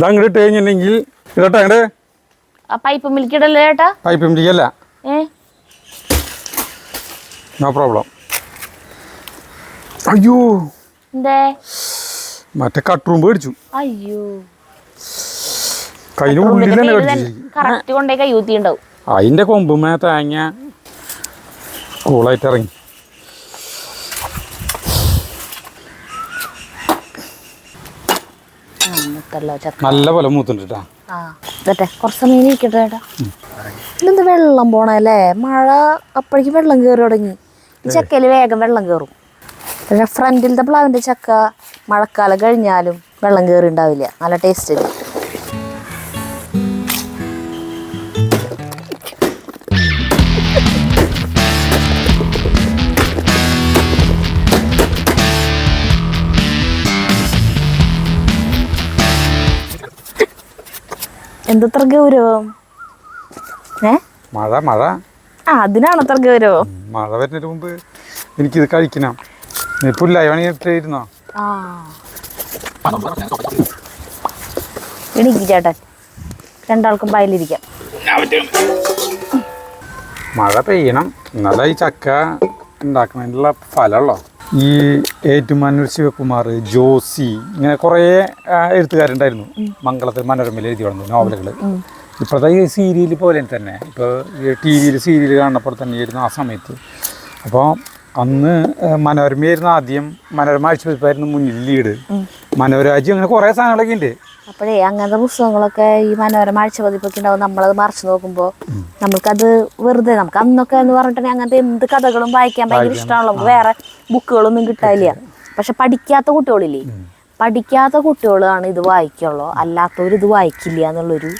ഇതങ്ങോട്ട് ഇട്ട് കഴിഞ്ഞിട്ടുണ്ടെങ്കിൽ ഇതട്ടെ അങ്ങോട്ട് ആ പൈപ്പ് മിൽക്കിടല്ലേ ചേട്ടാ? പൈപ്പ് മിൽക്കല്ല, നോ പ്രോബ്ലം. അയ്യോ എന്തേ? മറ്റേ കട്ടുറുമ്പ് മേടിച്ചു. അയ്യോ കയ്യിന് ഉള്ളിൽ തന്നെ കടിച്ചു. കറക്റ്റ് കൊണ്ടേ കൈ ഊത്തിണ്ടാവും. അതിന്റെ കൊമ്പുമേ തേങ്ങ കൂളായിട്ട് ഇറങ്ങി. നല്ല പോലെ മൂത്തുണ്ട് കേട്ടാ. കുറച്ച് സമയം ഇരിക്കട്ടെ ചേട്ടാ. ഇതെന്ത് വെള്ളം പോണല്ലേ? മഴ അപ്പോഴേക്കും വെള്ളം കയറി തുടങ്ങി. ഈ ചക്കയിൽ വേഗം വെള്ളം കയറും. പക്ഷെ ഫ്രണ്ടിലത്തെ പ്ലാവിൻ്റെ ചക്ക മഴക്കാലം കഴിഞ്ഞാലും വെള്ളം കയറി ഉണ്ടാവില്ല, നല്ല ടേസ്റ്റ്. എന്തത്ര ഗൗരവം? മഴ മഴ അതിനാണ് അത്ര ഗൗരവം. മഴ വരുന്നതിന് മുമ്പ് എനിക്കിത് കഴിക്കണം. പുല്ലായിരുന്നോ? എനിക്ക് ചേട്ടൻ രണ്ടാൾക്കും പായലിരിക്കാം. മഴ പെയ്യണം, എന്നാലും ഈ ചക്ക ഉണ്ടാക്കുന്നതിനുള്ള ഫലമുള്ളോ. ഈ ഏറ്റുമാനൂർ ശിവകുമാർ, ജോസി, ഇങ്ങനെ കുറേ എഴുത്തുകാരുണ്ടായിരുന്നു മംഗളത്തിൽ മനോരമയിൽ എഴുതി വന്നു നോവലുകൾ. ഇപ്പോഴത്തെ ഈ സീരിയൽ പോലെ തന്നെ ഇപ്പോൾ ടി വിയിൽ സീരിയൽ കാണുന്നപ്പോൾ തന്നെയായിരുന്നു ആ സമയത്ത്. അപ്പോൾ അന്ന് മനോരമയായിരുന്നു ആദ്യം, മനോരമ ആഴ്ചപ്പതിപ്പായിരുന്നു മുന്നിൽ ലീഡ്, മനോരാജ്യം, അങ്ങനെ കുറേ സാധനങ്ങളൊക്കെ ഉണ്ട്. അപ്പോഴേ അങ്ങനത്തെ പുസ്തകങ്ങളൊക്കെ ഈ മനോരമ ആഴ്ചപ്പതിപ്പൊക്കെ ഉണ്ടാവും. നമ്മളത് മറിച്ച് നോക്കുമ്പോൾ നമുക്കത് വെറുതെ, നമുക്ക് അന്നൊക്കെ എന്ന് പറഞ്ഞിട്ടുണ്ടെങ്കിൽ അങ്ങനത്തെ എന്ത് കഥകളും വായിക്കാൻ ഭയങ്കര ഇഷ്ടമാണല്ലോ. നമുക്ക് വേറെ ബുക്കുകളൊന്നും കിട്ടാനില്ല. പക്ഷെ പഠിക്കാത്ത കുട്ടികളില്ലേ, പഠിക്കാത്ത കുട്ടികളാണ് ഇത് വായിക്കുള്ളൂ, അല്ലാത്തവർ ഇത് വായിക്കില്ല എന്നുള്ളൊരു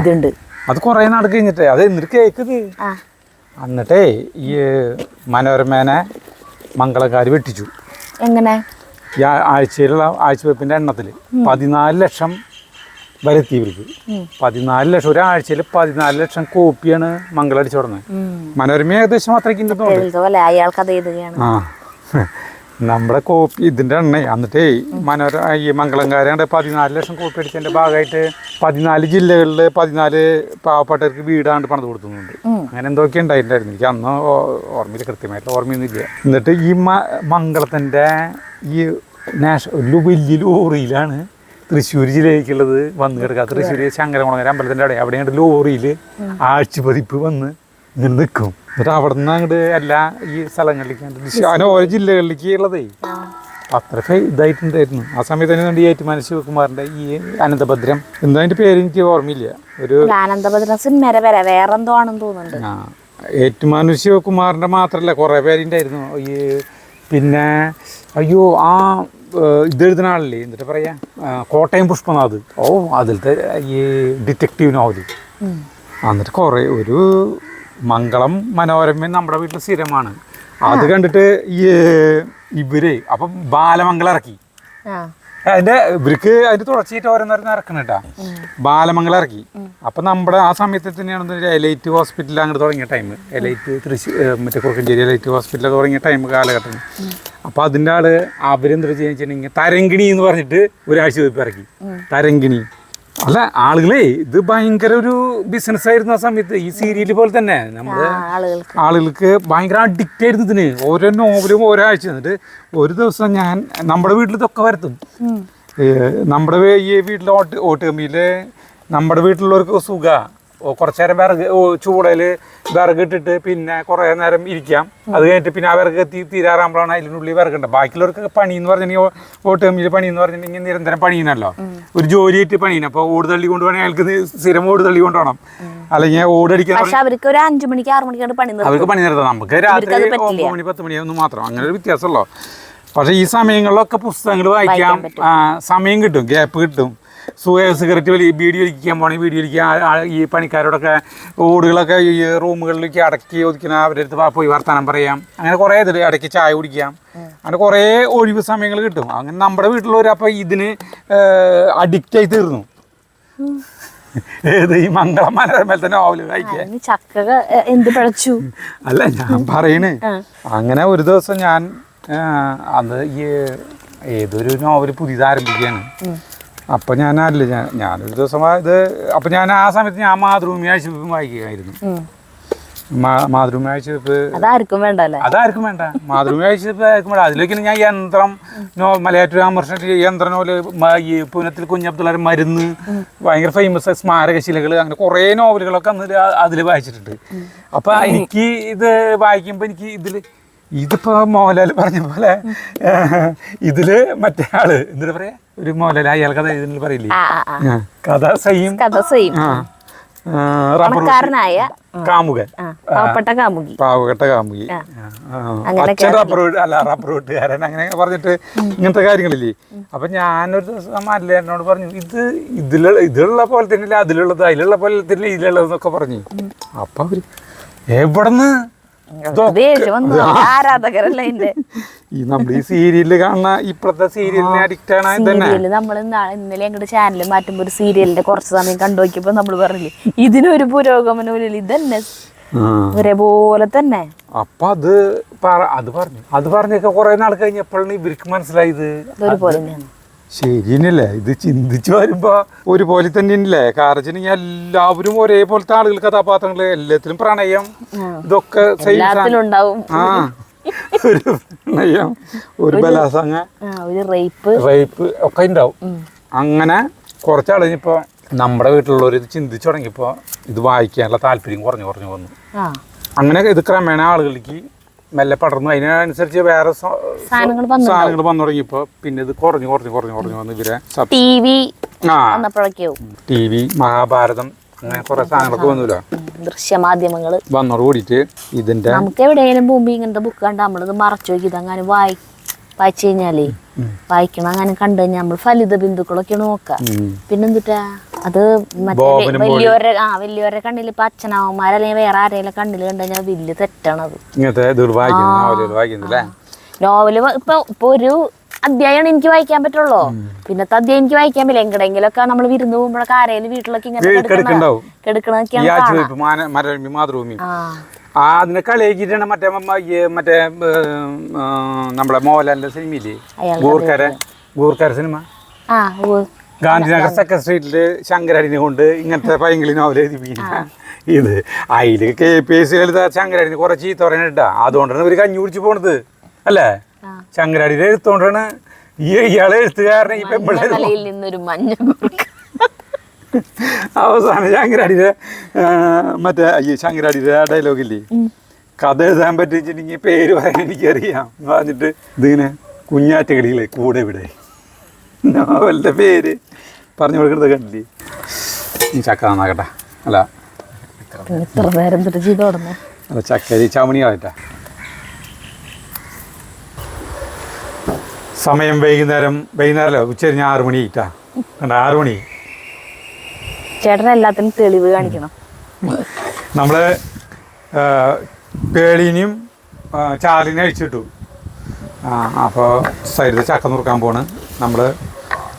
ഇതുണ്ട്. അത് കുറേ നാട് കഴിഞ്ഞിട്ടേ അത് എന്നിട്ട് കേൾക്കുന്നത്. എന്നിട്ടേ ഈ മനോരമേനെ മംഗളക്കാർ വെട്ടിച്ചു. എങ്ങനെ? ഈ ആഴ്ചയിലുള്ള ആഴ്ചവെപ്പിൻ്റെ എണ്ണത്തിൽ 14 ലക്ഷം വരെ എത്തി ഇവർക്ക്. 14 ലക്ഷം, ഒരാഴ്ചയിൽ 14 ലക്ഷം കോപ്പിയാണ് മംഗളം അടിച്ചു തുടങ്ങുന്നത്. മനോരമ ഏകദേശം അത്രയ്ക്ക് ഉണ്ടെന്ന്. ആ, നമ്മുടെ കോപ്പി ഇതിൻ്റെ എണ്ണ. എന്നിട്ടേ ഈ മംഗളംകാരാണ്ട് 14 ലക്ഷം കോപ്പി അടിച്ചതിൻ്റെ ഭാഗമായിട്ട് 14 ജില്ലകളിൽ 14 പാവപ്പെട്ടവർക്ക് വീടാണ്ട് പണിത് കൊടുക്കുന്നുണ്ട്. അങ്ങനെ എന്തൊക്കെ ഉണ്ടായിട്ടുണ്ടായിരുന്നു. എനിക്ക് അന്ന് ഓർമ്മയില്ല, കൃത്യമായിട്ട് ഓർമ്മയൊന്നുമില്ല. എന്നിട്ട് ഈ മംഗളത്തിൻ്റെ ഈ വലിയ ലോറിയിലാണ് തൃശ്ശൂർ ജില്ലയിലേക്കുള്ളത് വന്ന് കിടക്കുക. തൃശ്ശൂർ ശങ്കരകുളങ്ങര അമ്പലത്തിൻ്റെ അവിടെയാണ് ലോറിയിൽ ആഴ്ചപ്പതിപ്പ് വന്ന് ഇങ്ങനെ നിൽക്കും. എന്നിട്ട് അവിടെ നിന്ന് അങ്ങോട്ട് എല്ലാ ഈ സ്ഥലങ്ങളിലേക്ക് അങ്ങനെ ഓരോ ജില്ലകളിലേക്ക് ഉള്ളതേ അത്ര ഇതായിട്ടുണ്ടായിരുന്നു. ആ സമയത്ത് തന്നെ ഏറ്റുമാനൂർ ശിവകുമാറിൻ്റെ ഈ അനന്തഭദ്രം, എന്താ അതിൻ്റെ പേര് എനിക്ക് ഓർമ്മയില്ല. ഒരു ഏറ്റുമാനൂർ ശിവകുമാറിൻ്റെ മാത്രമല്ല കുറേ പേരുണ്ടായിരുന്നു. ഈ പിന്നെ അയ്യോ ആ ഇതെഴുതുന്ന ആളല്ലേ, എന്നിട്ട് പറയാ കോട്ടയം പുഷ്പനാഥ്. അതിലത്തെ ഈ ഡിറ്റക്റ്റീവ് നോവല്. എന്നിട്ട് കുറേ ഒരു മംഗളം മനോരമ നമ്മുടെ വീട്ടിൽ സ്ഥിരമാണ്. അത് കണ്ടിട്ട് ഇവര് അപ്പം ബാലമംഗളം ഇറക്കി. അതിന്റെ ഇവർക്ക് അതിന്റെ തുടർച്ചയായിട്ട് ഓരോന്നോരോന്ന് ഇറക്കണം കേട്ടാ. ബാലമംഗളം ഇറക്കി. അപ്പൊ നമ്മുടെ ആ സമയത്ത് തന്നെയാണ് എലൈറ്റ് ഹോസ്പിറ്റൽ അങ്ങോട്ട് തുടങ്ങിയ ടൈം. എലൈറ്റ് തൃശ്ശൂർ മറ്റേ കുറുക്കഞ്ചേരി എലൈറ്റ് ഹോസ്പിറ്റലൊക്കെ തുടങ്ങിയ ടൈം കാലഘട്ടം. അപ്പൊ അതിൻ്റെ ആള് അവരെന്താ ചെയ്യുക, തരങ്കിണി എന്ന് പറഞ്ഞിട്ട് ഒരാഴ്ച വെപ്പ് ഇറക്കി. തരങ്കിണി അല്ല ആളുകളെ ഇത് ഭയങ്കര ഒരു ബിസിനസ് ആയിരുന്നു ആ സമയത്ത്. ഈ സീരിയൽ പോലെ തന്നെ നമ്മുടെ ആളുകൾക്ക് ഭയങ്കര അഡിക്റ്റ് ആയിരുന്നു ഇതിന്. ഓരോ നോവലും ഓരോ ആഴ്ച. എന്നിട്ട് ഒരു ദിവസം ഞാൻ നമ്മുടെ വീട്ടിൽ ഇതൊക്കെ വരുത്തും. നമ്മുടെ ഈ വീട്ടിലെ ഓട്ട് കമ്പിയില് നമ്മുടെ വീട്ടിലുള്ളവർക്ക് സുഖ കുറച്ചു നേരം വിറക് ചൂടയിൽ വിറകിട്ടിട്ട് പിന്നെ കുറേ നേരം ഇരിക്കാം. അത് കഴിഞ്ഞിട്ട് പിന്നെ ആ വിറക് തീരാറാകുമ്പോഴാണ് അതിനുള്ളിൽ വിറകുണ്ട്. ബാക്കിയുള്ളവർക്ക് പണി എന്ന് പറഞ്ഞിട്ടുണ്ടെങ്കിൽ ഓട്ട് കമ്പിയിൽ പണി എന്ന് പറഞ്ഞിട്ടുണ്ടെങ്കിൽ നിരന്തരം പണിയുന്നല്ലോ, ഒരു ജോലിയായിട്ട് പണിയുന്നു. അപ്പോൾ ഓട് തള്ളി കൊണ്ടുപോകണമെങ്കിൽ അയാൾക്ക് സ്ഥിരം ഓട് തള്ളി കൊണ്ടുപോകണം, അല്ലെങ്കിൽ ഓടടിക്കാൻ അവർക്ക് പണി നിർത്താം. നമുക്ക് രാത്രി 9 മണി 10 മണിയൊന്നും മാത്രം, അങ്ങനെ ഒരു വ്യത്യാസമുള്ളൂ. പക്ഷേ ഈ സമയങ്ങളിലൊക്കെ പുസ്തകങ്ങൾ വായിക്കാം, സമയം കിട്ടും, ഗ്യാപ്പ് കിട്ടും. സിഗരറ്റ് ബീഡി വലിക്കാൻ പോകണമെങ്കിൽ ബീഡി വലിക്കുക. ഈ പണിക്കാരോടൊക്കെ ഓടുകളൊക്കെ ഈ റൂമുകളിലേക്ക് അടക്കി ഒതുക്കുന്ന അവരുടെ അടുത്ത് പോയി വർത്തമാനം പറയാം. അങ്ങനെ കുറേ ഇതിൽ ഇടയ്ക്ക് ചായ കുടിക്കാം. അങ്ങനെ കുറേ ഒഴിവ് സമയങ്ങൾ കിട്ടും. അങ്ങനെ നമ്മുടെ വീട്ടിലുള്ളവർ അപ്പോൾ ഇതിന് അഡിക്റ്റായി തീർന്നു. ഏത് ഈ മംഗളം മനോരമയിലത്തെ നോവല് വായിക്കാൻ. അല്ല ഞാൻ പറയണ്, അങ്ങനെ ഒരു ദിവസം ഞാൻ അത് ഈ ഏതൊരു നോവൽ പുതിയത് ആരംഭിക്കുകയാണ്. അപ്പം ഞാനൊരു ദിവസം ഇത് അപ്പം ഞാൻ ആ സമയത്ത് ഞാൻ മാതൃഭൂമി ആഴ്ചവെപ്പ് വായിക്കുകയായിരുന്നു. മാതൃഭൂമി ആഴ്ചവെപ്പ് അതാർക്കും വേണ്ടല്ലേ? അതാർക്കും വേണ്ട. മാതൃഭൂമി ആഴ്ചവെപ്പ് ആർക്കും വേണ്ട. അതിലേക്കാണ് ഞാൻ യന്ത്രം മലയാറ്റൂർ അമർഷണ യന്ത്രനോല്, ഈ പുനത്തിൽ കുഞ്ഞബ്ദുള്ള മരുന്ന്, ഭയങ്കര ഫേമസ് സ്മാരകശിലകൾ, അങ്ങനെ കുറേ നോവലുകളൊക്കെ അന്ന് അതിൽ വായിച്ചിട്ടുണ്ട്. അപ്പം എനിക്ക് ഇത് വായിക്കുമ്പോൾ എനിക്ക് ഇതിപ്പോ മോഹൻലാൽ പറഞ്ഞ പോലെ ഇതില് മറ്റേ ആള് എന്താ പറയാ, ഒരു മോഹൻലാൽ അയാൾ കഥ ഇതിൽ പറയില്ലേ, കഥ സെയിം കാമുകൻ, പാവപ്പെട്ട കാമുകി, അച്ഛൻ റബ്ബർ വെട്ടുകാരൻ, അങ്ങനെ പറഞ്ഞിട്ട് ഇങ്ങനത്തെ കാര്യങ്ങളില്ലേ. അപ്പൊ ഞാനൊരു ദിവസം മല്ലേനോട് പറഞ്ഞു, ഇതിലുള്ള പോലെ തന്നെ അതിലുള്ളത്, അതിലുള്ള പോലെ തന്നെ ഇതിലുള്ളതെന്നൊക്കെ പറഞ്ഞു. അപ്പൊ അവര് എവിടെന്ന് ആരാധകരല്ലേ ഈ നമ്മൾ ഈ സീരിയലില് കാണുന്ന ഇപ്പോഴത്തെ സീരിയലിനെ അഡിക്റ്റ് ആണ്. നമ്മൾ ഇന്നലെ ഞങ്ങളുടെ ചാനൽ മാറ്റുമ്പോ ഒരു സീരിയലിന്റെ കുറച്ച് സമയം കണ്ടു നോക്കിയപ്പോ നമ്മള് പറഞ്ഞില്ലേ ഇതിനൊരു പുരോഗമനമില്ല, ഇതന്നെ ഒരേപോലെ തന്നെ. അപ്പൊ അത് പറഞ്ഞൊക്കെ കുറെ നാൾ കഴിഞ്ഞപ്പോഴാണ് ഇവർക്ക് മനസ്സിലായത് ഒരുപോലെ തന്നെയാണ്. ശരിയല്ലേ, ഇത് ചിന്തിച്ചു വരുമ്പോ ഒരുപോലെ തന്നെയല്ലേ. കാരണം എല്ലാവരും ഒരേപോലത്തെ ആളുകൾ, കഥാപാത്രങ്ങള്, എല്ലാത്തിലും പ്രണയം, ഇതൊക്കെ ഒരു പ്രണയം, ഒരു ബലാസംഗ, ഒരു റേപ്പ് ഒക്കെ ഉണ്ടാവും. അങ്ങനെ കുറച്ചാൾ കഴിഞ്ഞപ്പോ നമ്മുടെ വീട്ടിലുള്ളവർ ഇത് ചിന്തിച്ചു തുടങ്ങിയപ്പോ ഇത് വായിക്കാനുള്ള താല്പര്യം കുറഞ്ഞു വന്നു. അങ്ങനെ ഇത് ക്രമേണ ആളുകളിലേക്ക് മെല്ലെ പടർന്നു. അതിനനുസരിച്ച് വേറെ സാധനങ്ങൾ വന്നു തുടങ്ങിയപ്പോ പിന്നെ ഇത് കുറഞ്ഞു വന്നു. ഇവരെ ടി വി, മഹാഭാരതം, അങ്ങനെ കുറെ സാധനങ്ങളൊക്കെ വന്നൂല, ദൃശ്യമാധ്യമങ്ങള് വന്നോട് കൂടിയിട്ട് ഇതിന്റെ നമുക്ക് എവിടെയെങ്കിലും പോകുമ്പോ ഇങ്ങനത്തെ ബുക്ക് കണ്ട നമ്മളിത് മറച്ചു നോക്കി അങ്ങനെ വായിച്ചു കഴിഞ്ഞാലേ വായിക്കണം. അങ്ങനെ കണ്ടു കഴിഞ്ഞാൽ നമ്മൾ ഫലിത ബിന്ദുക്കളൊക്കെയാണ് നോക്കുക. പിന്നെന്തിട്ടാ അത് മറ്റേ വലിയവരുടെ കണ്ണിൽ ഇപ്പൊ അച്ഛനമ്മമാർ അല്ലെങ്കിൽ വേറെ ആരെങ്കിലും കണ്ണിൽ കണ്ടു കഴിഞ്ഞാൽ വലിയ തെറ്റാണത്. നോവല് ഇപ്പൊ ഒരു അധ്യായമാണ് എനിക്ക് വായിക്കാൻ പറ്റുള്ളൂ, പിന്നത്തെ അധ്യായം എനിക്ക് വായിക്കാൻ പറ്റില്ല. എങ്ങടെങ്കിലൊക്കെ നമ്മൾ വിരുന്ന് പോകുമ്പോഴൊക്കെ ആരെങ്കിലും വീട്ടിലൊക്കെ ഇങ്ങനെ അതിനെ കളിയാക്കിട്ടാണ് മറ്റേ നമ്മളെ മോഹൻലാലിന്റെ സിനിമയില്ലേ ഗൂർഖാര സിനിമ, ഗാന്ധിനഗർ സെക്കൻഡ് സ്ട്രീറ്റില് ശങ്കരാടിനെ കൊണ്ട് ഇങ്ങനത്തെ പൈങ്കിളി നോവൽ എഴുതിപ്പിക്കുന്ന ഇത്. അതില് KPSC ശങ്കരാടിന് കുറെ ചീത്ത പറയാനിട്ടാ. അതുകൊണ്ടാണ് ഇവര് കഞ്ഞി കുടിച്ച് പോണത് അല്ലേ. ശങ്കരാടിയുടെ എഴുത്തോണ്ടാണ് ഇയാളെ എഴുത്തുകാരനെ ഈ പെമ്പിള്ളേർ അവസാനം ശങ്കരാടിയുടെ മറ്റേ ശങ്കരാടിയുടെ ഡയലോഗില്ലേ, കഥ എഴുതാൻ പറ്റിച്ചിട്ടുണ്ടെങ്കിൽ പേര് പറയാൻ എനിക്കറിയാം പറഞ്ഞിട്ട് ഇതിങ്ങനെ കുഞ്ഞാറ്റകളികളെ കൂടെ ഇവിടെ നോവലിന്റെ പേര് പറഞ്ഞു കൊടുക്കുന്നത് കണ്ടില്ലേ. ഈ ചക്ക നന്നാക്കട്ടെ, അല്ല ചക്കരി ചമണിയായിട്ടാ. സമയം വൈകുന്നേരമല്ലോ, ഉച്ചരിഞ്ഞ 6 മണി ആയിട്ടാ. 6 മണി. ചേട്ടൻ എല്ലാത്തിനും തെളിവ് കാണിക്കണം. നമ്മള് പേളിനെയും ചാലിനെ അഴിച്ചിട്ടു. അപ്പോൾ സൈഡിൽ ചക്ക നുറുക്കാൻ പോണ്. നമ്മള്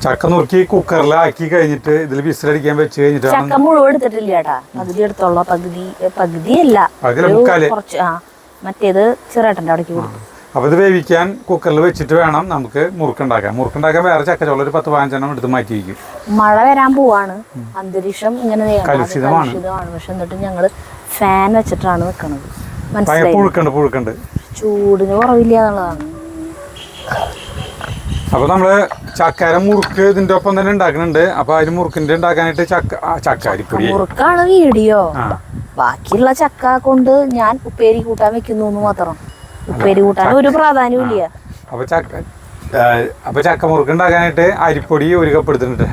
ചക്ക നുറുക്കി കുക്കറിലാക്കി കഴിഞ്ഞിട്ട് ഇതിൽ വിസിലടിക്കാൻ വെച്ച് കഴിഞ്ഞിട്ട് ചക്ക മുഴുവൻ എടുത്തിട്ടില്ല ചേട്ടാ, പകുതി എടുത്തോളൂ. പകുതിയല്ല, മറ്റേത് ചെറുട്ടൻ്റെ അവിടേക്ക് കൊടുത്തു. അപ്പോൾ ഇത് വേവിക്കാൻ കുക്കറിൽ വെച്ചിട്ട് വേണം നമുക്ക് മുറുക്കുണ്ടാക്കാൻ വേറെ ചക്കച്ചോളം ഒരു 10-15 എടുത്ത് മാറ്റി വയ്ക്കും. മഴ വരാൻ പോവാണ്, അന്തരീക്ഷം ഇങ്ങനെ കലുഷിതമാണ്. പക്ഷെ എന്നിട്ട് ഞങ്ങള് ഫാൻ വെച്ചിട്ടാണ് വെക്കണത്. പുഴുക്കണ്ട് ചൂടിന് കുറവില്ല എന്നുള്ളതാണ്. അപ്പോൾ നമ്മള് ചക്കര മുറുക്ക് ഇതിന്റെ ഒപ്പം തന്നെ ഉണ്ടാക്കുന്നുണ്ട്. അപ്പൊ അതിന് മുറുക്കിന്റെ ഉണ്ടാക്കാനായിട്ട് ചക്കരിപ്പൊടി മുറുക്കാണ് വീഡിയോ. ബാക്കിയുള്ള ചക്ക കൊണ്ട് ഞാൻ ഉപ്പേരി കൂട്ടാൻ വെക്കുന്നു എന്ന് മാത്രം. ഉപ്പേരി കൂട്ടാൻ ഒരു പ്രാധാന്യവും ഇല്ല. അപ്പൊ ചക്ക മുറുക്ക് ഉണ്ടാക്കാനായിട്ട് അരിപ്പൊടി 1 കപ്പ് എടുത്തിട്ടുണ്ട്.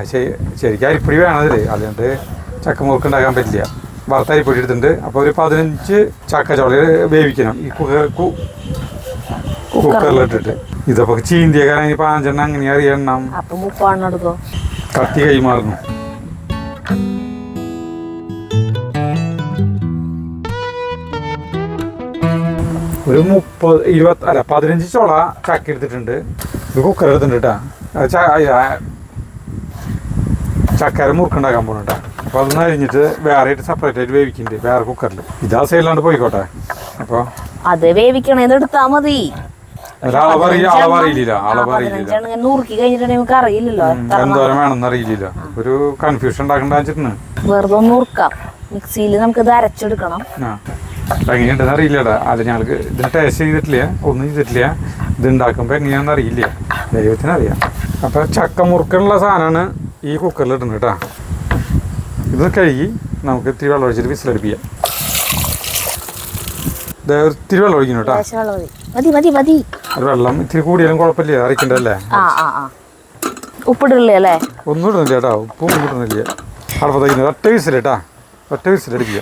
ശരിക്കും അരിപ്പൊടി വേണം അതില്, അതുകൊണ്ട് ചക്ക മുറുക്ക് ഉണ്ടാക്കാൻ പറ്റില്ല. വറുത്ത അരിപ്പൊടി എടുത്തിട്ടുണ്ട്. അപ്പോൾ ഒരു 15 ചക്കച്ചോള വേവിക്കണം ഈ കുക്കറിലിട്ടിട്ട്. ഇതപ്പോ ചീന്തിയ കാരണം 5 അങ്ങനെ അറിയണം. കത്തി കൈമാറുന്നു. ഒരു 15 ചോള ചക്ക എടുത്തിട്ടുണ്ട്. ഒരു കുക്കർ എടുത്തിട്ടുണ്ട് കേട്ടാ. ചക്കര മുറുക്കുണ്ടാക്കാൻ പോകണം കേട്ടോ. അപ്പോൾ അതൊന്ന് കഴിഞ്ഞിട്ട് വേറെ ആയിട്ട് സെപ്പറേറ്റ് ആയിട്ട് വേവിക്കുന്നുണ്ട് വേറെ കുക്കറിൽ. ഇതാ സൈഡിലാണ്ട് പോയിക്കോട്ടെ. അപ്പോൾ അത് വേവിക്കണേന്ന് എടുത്താൽ മതി. നുറുക്കി കഴിഞ്ഞിട്ടുണ്ടെങ്കിൽ നമുക്ക് അറിയില്ലല്ലോ എന്തോരം വേണമെന്ന് അറിയില്ല. ഒരു കൺഫ്യൂഷൻ ഉണ്ടാക്കണ്ട വെച്ചിട്ടുണ്ട്. വെറുതെ ഒന്ന് നുറുക്കാം. മിക്സിയിൽ നമുക്ക് ഇത് അരച്ചെടുക്കണം. എങ്ങനെയുണ്ടെന്ന് അറിയില്ലടാ. അത് ഞങ്ങൾക്ക് ഇതിന് ടേസ്റ്റ് ചെയ്തിട്ടില്ല, ഒന്നും ചെയ്തിട്ടില്ല. ഇത് ഉണ്ടാക്കുമ്പോൾ എങ്ങനെയാണെന്ന് അറിയില്ല, ദൈവത്തിനറിയാം. അപ്പോൾ ചക്ക മുറുക്കുള്ള സാധനമാണ് ഈ കുക്കറിൽ ഇടുന്നത് കേട്ടോ. ഇത് കഴുകി നമുക്ക് ഇത്തിരി വെള്ളം ഒഴിച്ചിട്ട് വിസിലടുപ്പിക്കാം. ഇത്തിരി വെള്ളം ഒഴിക്കണം കേട്ടോ. ഒരു വെള്ളം ഇത്തിരി കൂടിയാലും കുഴപ്പമില്ല, അറിയിക്കണ്ടല്ലേ. ഉപ്പിടില്ലേ? ഒന്നും ഇടുന്നില്ല കേട്ടോ, ഉപ്പും ഇടുന്നില്ല. അടുപ്പത്തേക്ക് ഒറ്റ വിസിലേട്ടാ, ഒറ്റ വിസിലടിക്കുക.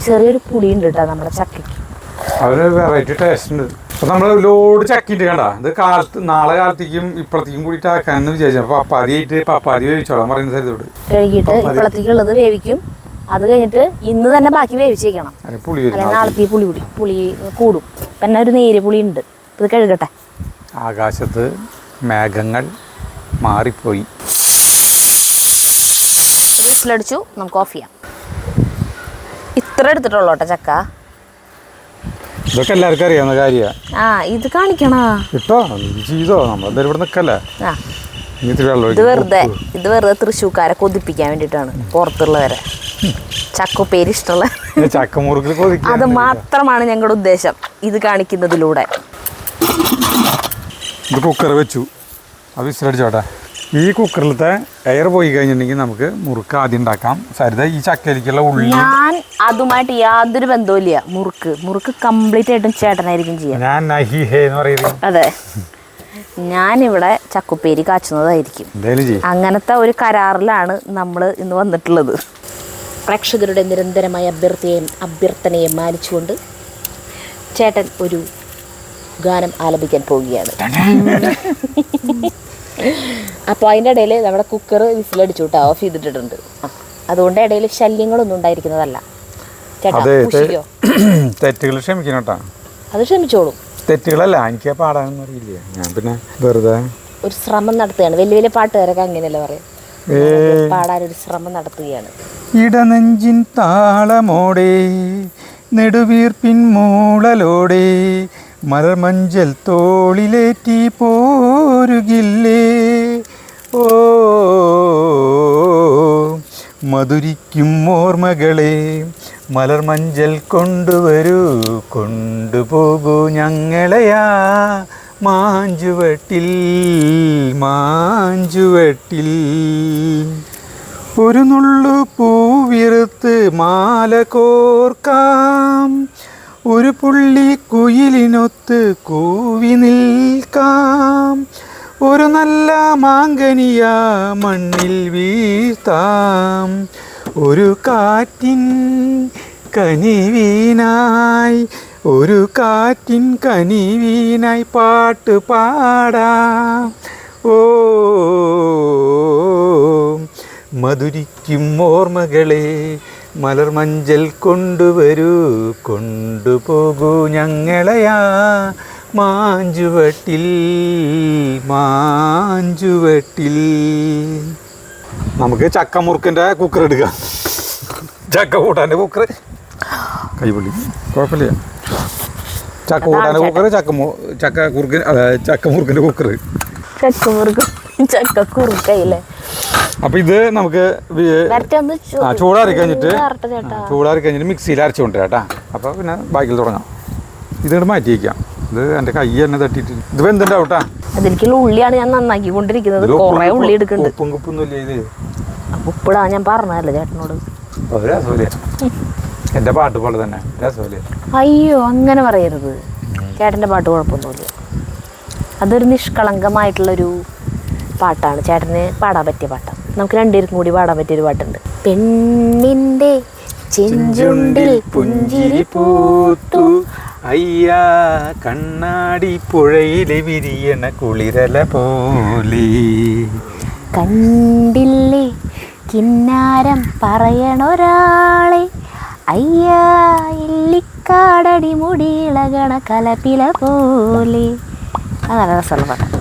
ചെറിയൊരു പുളി ഉണ്ട് കേട്ടോ നമ്മുടെ ചക്കയ്ക്ക്. അവന് വെറൈറ്റി ടേസ്റ്റ് ഉണ്ട്. അപ്പൊ നമ്മള് ലോഡ് ചക്കിട്ട് കണ്ട ഇത് നാളെ കാലത്തേക്കും ഇപ്പഴത്തേക്കും കൂടിയിട്ട് ആക്കാന്ന് വിചാരിച്ചു. അപ്പൊ പപ്പാതി വേവിച്ചോളാം പറയുന്ന സ്ഥലത്തോട് കഴുകിയിട്ട് ഇപ്പഴത്തേക്ക് ഉള്ളത് വേവിക്കും. അത് കഴിഞ്ഞിട്ട് ഇന്ന് തന്നെ ബാക്കി വേവിച്ചേക്കണം. നാളത്തെ പുളി കൂടും. പിന്നെ ഒരു നേരിയ പുളി ഉണ്ട്. ഇത് കഴുകട്ടെ. ആകാശത്ത് മേഘങ്ങൾ മാറിപ്പോയി. വിസിലടിച്ചു, നമുക്ക് ഓഫ് ചെയ്യാം. ഇത്ര എടുത്തിട്ടുള്ളൂ കേട്ടോ ചക്ക. ഇതൊക്കെ എല്ലാവർക്കും അറിയാവുന്ന കാര്യമാണ്. ഇത് കാണിക്കണോ കിട്ടോ ചെയ്തോ, നമ്മളെന്തായാലും ഇവിടെ നിൽക്കല്ലേ. ഇത് വെറുതെ തൃശ്ശൂക്കാരെ കൊതിപ്പിക്കാൻ വേണ്ടിയിട്ടാണ്, പുറത്തുള്ളവരെ. ചക്കുപ്പേര് ഇഷ്ടമുള്ള ചക്കമുറുക്കിൽ അത് മാത്രമാണ് ഞങ്ങളുടെ ഉദ്ദേശം ഇത് കാണിക്കുന്നതിലൂടെ. ഇത് കുക്കർ വെച്ചു, അത് വിസിലടിച്ചോട്ടെ. ഈ കുക്കറിലത്തെ എയർ പോയി കഴിഞ്ഞിട്ടുണ്ടെങ്കിൽ നമുക്ക് മുറുക്ക് ആദ്യം ഉണ്ടാക്കാം. സരിത ഈ ചക്കയിലേക്കുള്ള ഉള്ളി. ഞാൻ അതുമായിട്ട് യാതൊരു ബന്ധവുമില്ല. മുറുക്ക് കംപ്ലീറ്റ് ആയിട്ടും ചേട്ടനായിരിക്കും ചെയ്യാം. ഞാൻ നഹി ഹേ എന്ന് പറയുന്നത്. അതെ, ഞാനിവിടെ ചക്കുപ്പേരി കാച്ചുന്നതായിരിക്കും. അങ്ങനത്തെ ഒരു കരാറിലാണ് നമ്മൾ ഇന്ന് വന്നിട്ടുള്ളത്. പ്രേക്ഷകരുടെ നിരന്തരമായ അഭ്യർത്ഥനയെ മാനിച്ചുകൊണ്ട് ചേട്ടൻ ഒരു ഗാനം ആലപിക്കാൻ പോവുകയാണ്. അപ്പോൾ അതിൻ്റെ ഇടയിൽ നമ്മുടെ കുക്കർ വിസിലടിച്ചു കേട്ടോ, ഓഫ് ചെയ്തിട്ടുണ്ട്. അതുകൊണ്ട് ഇടയിൽ ശല്യങ്ങളൊന്നും ഉണ്ടായിരിക്കുന്നതല്ല. ചേട്ടാ തെറ്റുകൾ ക്ഷമിക്കണം കേട്ടോ. അത് ക്ഷമിച്ചോളും. തെറ്റുകളല്ല, എനിക്ക് പാടാനൊന്നും അറിയില്ല. ഞാൻ പിന്നെ വെറുതെ ഒരു ശ്രമം നടത്തുകയാണ്. വലിയ വലിയ പാട്ടുകാരൊക്കെ അങ്ങനെയല്ല പറയാം, പാടാനൊരു ശ്രമം നടത്തുകയാണ്. ഇടനെഞ്ചിൻ താളമോടെ നെടുവീർപ്പിൻ മൂളലോടെ മലർമഞ്ചൽ തോളിലേറ്റി പോരുകില്ലേ, ഓ മധുരിക്കും ഓർമ്മകളെ മലർമഞ്ചൽ കൊണ്ടുവരൂ, കൊണ്ടുപോകൂ ഞങ്ങളെയാ മാഞ്ചുവട്ടിൽ മാഞ്ചുവട്ടിൽ. ഒരു നുള്ളു പൂവിറുത്ത് മാല കോർക്കാം, ഒരു പുള്ളി കുയിലിനൊത്ത് കൂവി നിൽക്കാം, ഒരു നല്ല മാങ്കനിയ മണ്ണിൽ വീഴ്ത്താം, ഒരു കാറ്റിൻ കനിവീനായി, ഒരു കാറ്റിൻ കനിവീനായി പാട്ട് പാടാം, ഓ മധുരിക്കും ഓർമ്മകളെ മലർമഞ്ചൽ കൊണ്ടുവരൂ, കൊണ്ടുപോകൂ ഞങ്ങളെയാ മാഞ്ചുവട്ടിൽ മാഞ്ചുവട്ടിൽ. നമുക്ക് ചക്കമുറുക്കിൻ്റെ കുക്കർ എടുക്കാം. ചക്ക കൂട്ടാൻ്റെ കുക്കർ കൈപൊള്ളി കുഴപ്പമില്ല. ചക്ക കൂട്ടാൻ്റെ കുക്കർ, ചക്കമുറുക്കിൻ്റെ കുക്കർ, ചക്കക്കുറുക്കയില്ലേ. അപ്പൊ ഇത് നമുക്ക് ചൂടാറി കഴിഞ്ഞിട്ട് മിക്സിയിൽ അരച്ചുകൊണ്ട് കേട്ടാ. അപ്പൊ പിന്നെ ബാക്കിൽ തുടങ്ങാം. ഇതിങ്ങോട്ട് മാറ്റി വയ്ക്കാം. ഇത് എൻ്റെ കൈ തന്നെ തട്ടിയിട്ട് ഇത് വെന്തുണ്ടാവട്ടാ. അതിലേക്കുള്ള ഉള്ളിയാണ് ഞാൻ നന്നാക്കിക്കൊണ്ടിരിക്കുന്നത്. കുറെ ഉള്ളി എടുക്കുന്നുണ്ട്. ഉപ്പും കുപ്പൊന്നുമില്ല ഇത്. ഉപ്പിടാ ഞാൻ പറഞ്ഞല്ലേ ചേട്ടനോട്. എൻ്റെ പാട്ട് പോലെ തന്നെ രസമല്ലേ. അയ്യോ അങ്ങനെ പറയരുത്. ചേട്ടൻ്റെ പാട്ട് കുഴപ്പമൊന്നുമില്ല. അതൊരു നിഷ്കളങ്കമായിട്ടുള്ളൊരു പാട്ടാണ്. ചേട്ടന് പാടാൻ പറ്റിയ പാട്ടാണ്. നമുക്ക് രണ്ടുപേർക്കും കൂടി പാടാൻ പറ്റിയൊരു പാട്ടുണ്ട്. പെണ്ണിൻ്റെ ചെഞ്ചുണ്ടിൽ പുഞ്ചിരി പൂത്തു, അയ്യാ കണ്ണാടി പുഴയിലെ വിരിയണ കുളിരല പോലെ, കണ്ടില്ലേ കിന്നാരം പറയണൊരാളെ, അയ്യാ ഇല്ലിക്കാടടി മുടിയിളകണ കലപ്പില പോലെ. അങ്ങനെ രസമുള്ള പാട്ടാണ്.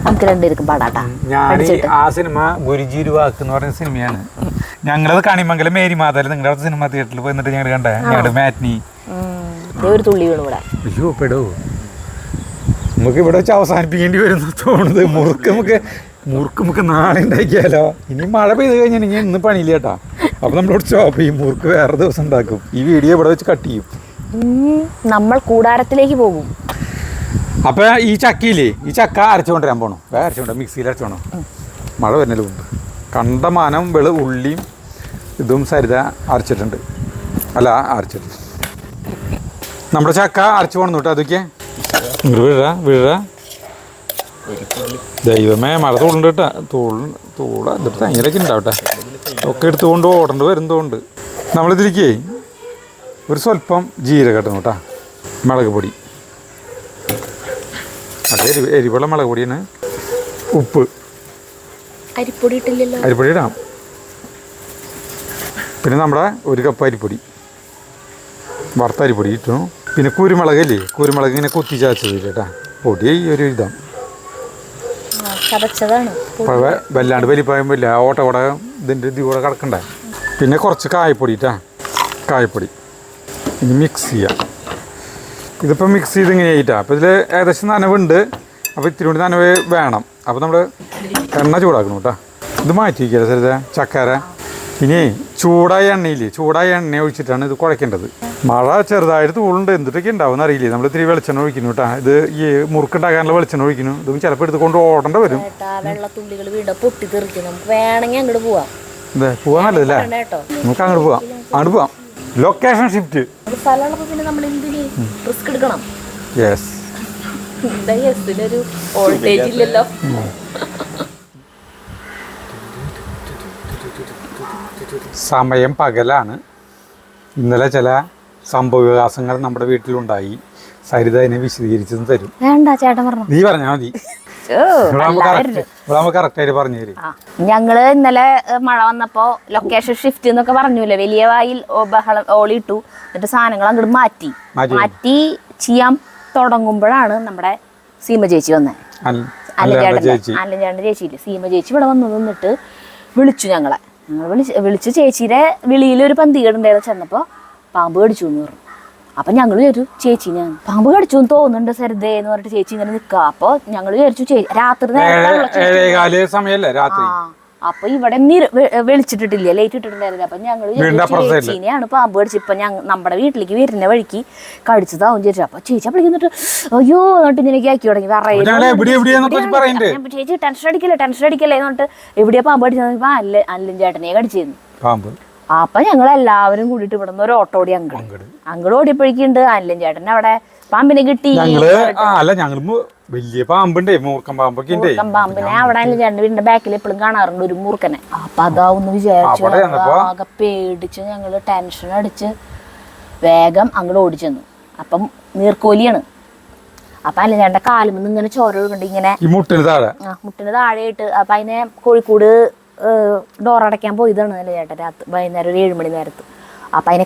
നമുക്ക് രണ്ടുപേർക്കും പാടാട്ടാ. ഞാൻ ആ സിനിമ ഗുരുജീരുവാക്ക് എന്ന് പറയുന്ന സിനിമയാണ്. ഞങ്ങളത് കണിമംഗലം മേരിമാതാല് നിങ്ങളുടെ സിനിമ തിയേറ്ററിൽ പോയിട്ട് ഞങ്ങൾ കണ്ടേ. ഞങ്ങളുടെ മാറ്റ്നി ഒരു തുള്ളി വീണു കൂടെ. അയ്യോ പെടോ നമുക്ക് ഇവിടെ വെച്ച് അവസാനിപ്പിക്കേണ്ടി വരുന്ന തോന്നുന്നത്. മുറുക്ക് നാളെ ഉണ്ടാക്കിയാലോ. ഇനി മഴ പെയ്ത് കഴിഞ്ഞിട്ടുണ്ടെങ്കിൽ ഇന്ന് പണിയില്ല കേട്ടാ. അപ്പൊ നമ്മളോട് സ്റ്റോപ്പ് ചെയ്യും. മുറുക്ക് വേറെ ദിവസം ഉണ്ടാക്കും. ഈ വീഡിയോ ഇവിടെ വെച്ച് കട്ട് ചെയ്യും. നമ്മൾ കൂടാരത്തിലേക്ക് പോകും. അപ്പൊ ഈ ചക്കയില്ലേ, ഈ ചക്ക അരച്ചുകൊണ്ടിരാൻ പോണോ? അരച്ചുകൊണ്ട് മിക്സിയിൽ അരച്ചോണോ? മഴ വരുന്നതിൽ മുമ്പ് കണ്ടമാനം ഉള്ളിയും ഇതും സരിത അരച്ചിട്ടുണ്ട്. അരച്ചിട്ടുണ്ട്. നമ്മുടെ ചക്ക അരച്ചു പോകണം കേട്ടോ. അതൊക്കെ വീഴ ദൈവമേ, മഴ തൂളുണ്ട് കേട്ടാ. തൂള എന്നിട്ട് തേങ്ങയിലൊക്കെ ഉണ്ടാവട്ടെ. ഒക്കെ എടുത്തുകൊണ്ട് ഓടേണ്ടി വരുന്നതുകൊണ്ട് നമ്മളിതിരിക്കേ ഒരു സ്വല്പം ജീരകം ഇട്ടു കേട്ടാ. മുളക് പൊടി, അതെ എരിവുള്ള മുളക് പൊടിയാണ്. ഉപ്പ്, അരിപ്പൊടി ഇട്ടില്ലല്ലോ. അരിപ്പൊടി ഇടാം. പിന്നെ നമ്മുടെ 1 കപ്പ് അരിപ്പൊടി, വറുത്ത അരിപ്പൊടി ഇട്ടു. പിന്നെ കുരുമുളകല്ലേ, കുരുമുളക് ഇങ്ങനെ കുത്തി ചാച്ചത് കേട്ടാ. പൊടി ഒരു ഇതാണ്, വല്ലാണ്ട് വലിപ്പായുമ്പില്ല. ഓട്ട കൂടെ ഇതിൻ്റെ ഇത് കൂടെ കിടക്കണ്ടേ. പിന്നെ കുറച്ച് കായപ്പൊടി ഇട്ടാ, കായപ്പൊടി. ഇനി മിക്സ് ചെയ്യാം. ഇതിപ്പോൾ മിക്സ് ചെയ്ത് ഇങ്ങനെ ആയിട്ടാ. അപ്പോൾ ഇതിൽ ഏകദേശം നനവുണ്ട്. അപ്പോൾ ഇത്തിരി കൂടി നനവ് വേണം. അപ്പോൾ നമ്മൾ എണ്ണ ചൂടാക്കണം കേട്ടോ. ഇത് മാറ്റി വയ്ക്കല്ലേ സരിത ചക്കര. ഇനി ചൂടായ എണ്ണ ഒഴിച്ചിട്ടാണ് ഇത് കുഴക്കേണ്ടത്. മഴ ചെറുതായിട്ട് തൂളുണ്ട്. എന്തിട്ടൊക്കെ ഉണ്ടാവും അറിയില്ലേ. നമ്മൾ ഇത്തിരി വെളിച്ചെണ്ണ ഒഴിക്കുന്നു കേട്ടോ. ഇത് ഈ മുറുക്കുണ്ടാക്കാനുള്ള വെളിച്ചെണ്ണ ഒഴിക്കുന്നു. ഇതും ചിലപ്പോൾ എടുത്തുകൊണ്ട് ഓടേണ്ട വരും. വെള്ളത്തുള്ളികൾ വീണ്ടും പൊട്ടിത്തെറിക്കും. നമുക്ക് വേണമെങ്കിൽ അങ്ങോട്ട് പോവാം. അതെ, പോവാൻ നല്ലതല്ലേ? നമുക്ക് അങ്ങോട്ട് പോവാം. അങ്ങോട്ട് പോവാം. Location shift. പിന്നെ നമ്മൾ എന്തിന് റിസ്ക് എടുക്കണം? യെസ്. ഇതിനൊരു വോൾട്ടേജ് ഇല്ലല്ലോ. സമയം പകലാണ്. ഇന്നലെ ചില സംഭവവികാസങ്ങൾ നമ്മുടെ വീട്ടിലുണ്ടായി. സരിത അതിനെ വിശദീകരിച്ചതും തരും. വേണ്ട, ചേട്ടൻ പറഞ്ഞു. നീ പറഞ്ഞാൽ മതി. കറക്റ്റായിട്ട് പറഞ്ഞു തരും. ഞങ്ങള് ഇന്നലെ മഴ വന്നപ്പോ ലൊക്കേഷൻ ഷിഫ്റ്റ് എന്നൊക്കെ പറഞ്ഞൂല്ലേ. വലിയ വായിൽ ബഹളം ഓളിയിട്ടു. എന്നിട്ട് സാധനങ്ങൾ അങ്ങോട്ട് മാറ്റി ചെയ്യാൻ തുടങ്ങുമ്പോഴാണ് നമ്മുടെ സീമ ചേച്ചി വന്നത്. അല്ലഞ്ചേട്ടൻ്റെ ചേച്ചിയില്ലേ, സീമ ചേച്ചി ഇവിടെ വന്നു നിന്നിട്ട് വിളിച്ചു ഞങ്ങൾ വിളിച്ച് ചേച്ചിയുടെ വിളിയിൽ ഒരു പന്തികേടുണ്ടായിരുന്നു. ചെന്നപ്പോൾ പാമ്പ് കടിച്ചു എന്ന് പറഞ്ഞു. അപ്പം ഞങ്ങൾ വിചാരിച്ചു ചേച്ചി ഞാൻ പാമ്പ് കടിച്ചു എന്ന് തോന്നുന്നുണ്ട് സരിതേ എന്ന് പറഞ്ഞിട്ട് ചേച്ചി ഇങ്ങനെ നിൽക്കുക. അപ്പോൾ ഞങ്ങൾ വിചാരിച്ചു രാത്രി അപ്പൊ ഇവിടെ വെളിച്ചിട്ടിട്ടില്ല, ലേറ്റ് ഇട്ടിട്ടുണ്ടായിരുന്നു. അപ്പൊ ഞങ്ങൾ ചേച്ചിനെയാണ് പാമ്പ് കടിച്ചു. ഇപ്പൊ നമ്മുടെ വീട്ടിലേക്ക് വരുന്ന വഴിക്ക് കടിച്ചതാവും ചേച്ചി. അപ്പൊ ചേച്ചി അപ്പോൾ എന്നിട്ട് അയ്യോ എന്നിട്ട് ഇങ്ങനെയൊക്കെ ആക്കി തുടങ്ങി. ചേച്ചി ടെൻഷൻ അടിക്കല്ലേ എന്നിട്ട് എവിടെയാ പാമ്പ് കടിച്ചത്? അല്ലൻ ചേട്ടനെ കടിച്ചിരുന്നു പാമ്പ്. അപ്പൊ ഞങ്ങൾ എല്ലാവരും കൂടിയിട്ട് ഇവിടെ നിന്ന് ഒരു ഓട്ടോ ഓടി അങ്ങോട്ട് ഓടിയപ്പോഴേക്കുണ്ട് അല്ലൻ ചേട്ടൻ അവിടെ പാമ്പിനെ കിട്ടി. വലിയ പാമ്പുണ്ടേ, മൂർക്കം പാമ്പിനെ അവിടെ ചേട്ടൻ്റെ വീടിന്റെ ബാക്കിൽ എപ്പോഴും കാണാറുണ്ട് ഒരു മൂർക്കനെ. അപ്പൊ അതാവുന്ന് വിചാരിച്ചു. ആകെ പേടിച്ച് ഞങ്ങള് ടെൻഷൻ അടിച്ച് വേഗം അങ്ങോട്ട് ഓടിച്ചെന്നു. അപ്പം നീർക്കോലിയാണ്. അപ്പൊ അല്ല ചേട്ടൻ്റെ കാലുമെന്ന് ഇങ്ങനെ ചോര ഒഴുകണ്ട് ഇങ്ങനെ മുട്ടിന് താഴെയായിട്ട്. അപ്പൊ അതിനെ കോഴിക്കോട് ഡോറടയ്ക്കാൻ പോയതാണ് അല്ലേ ചേട്ടൻ വൈകുന്നേരം ഒരു 7 മണി നേരത്ത്. അപ്പൊ അതിനെ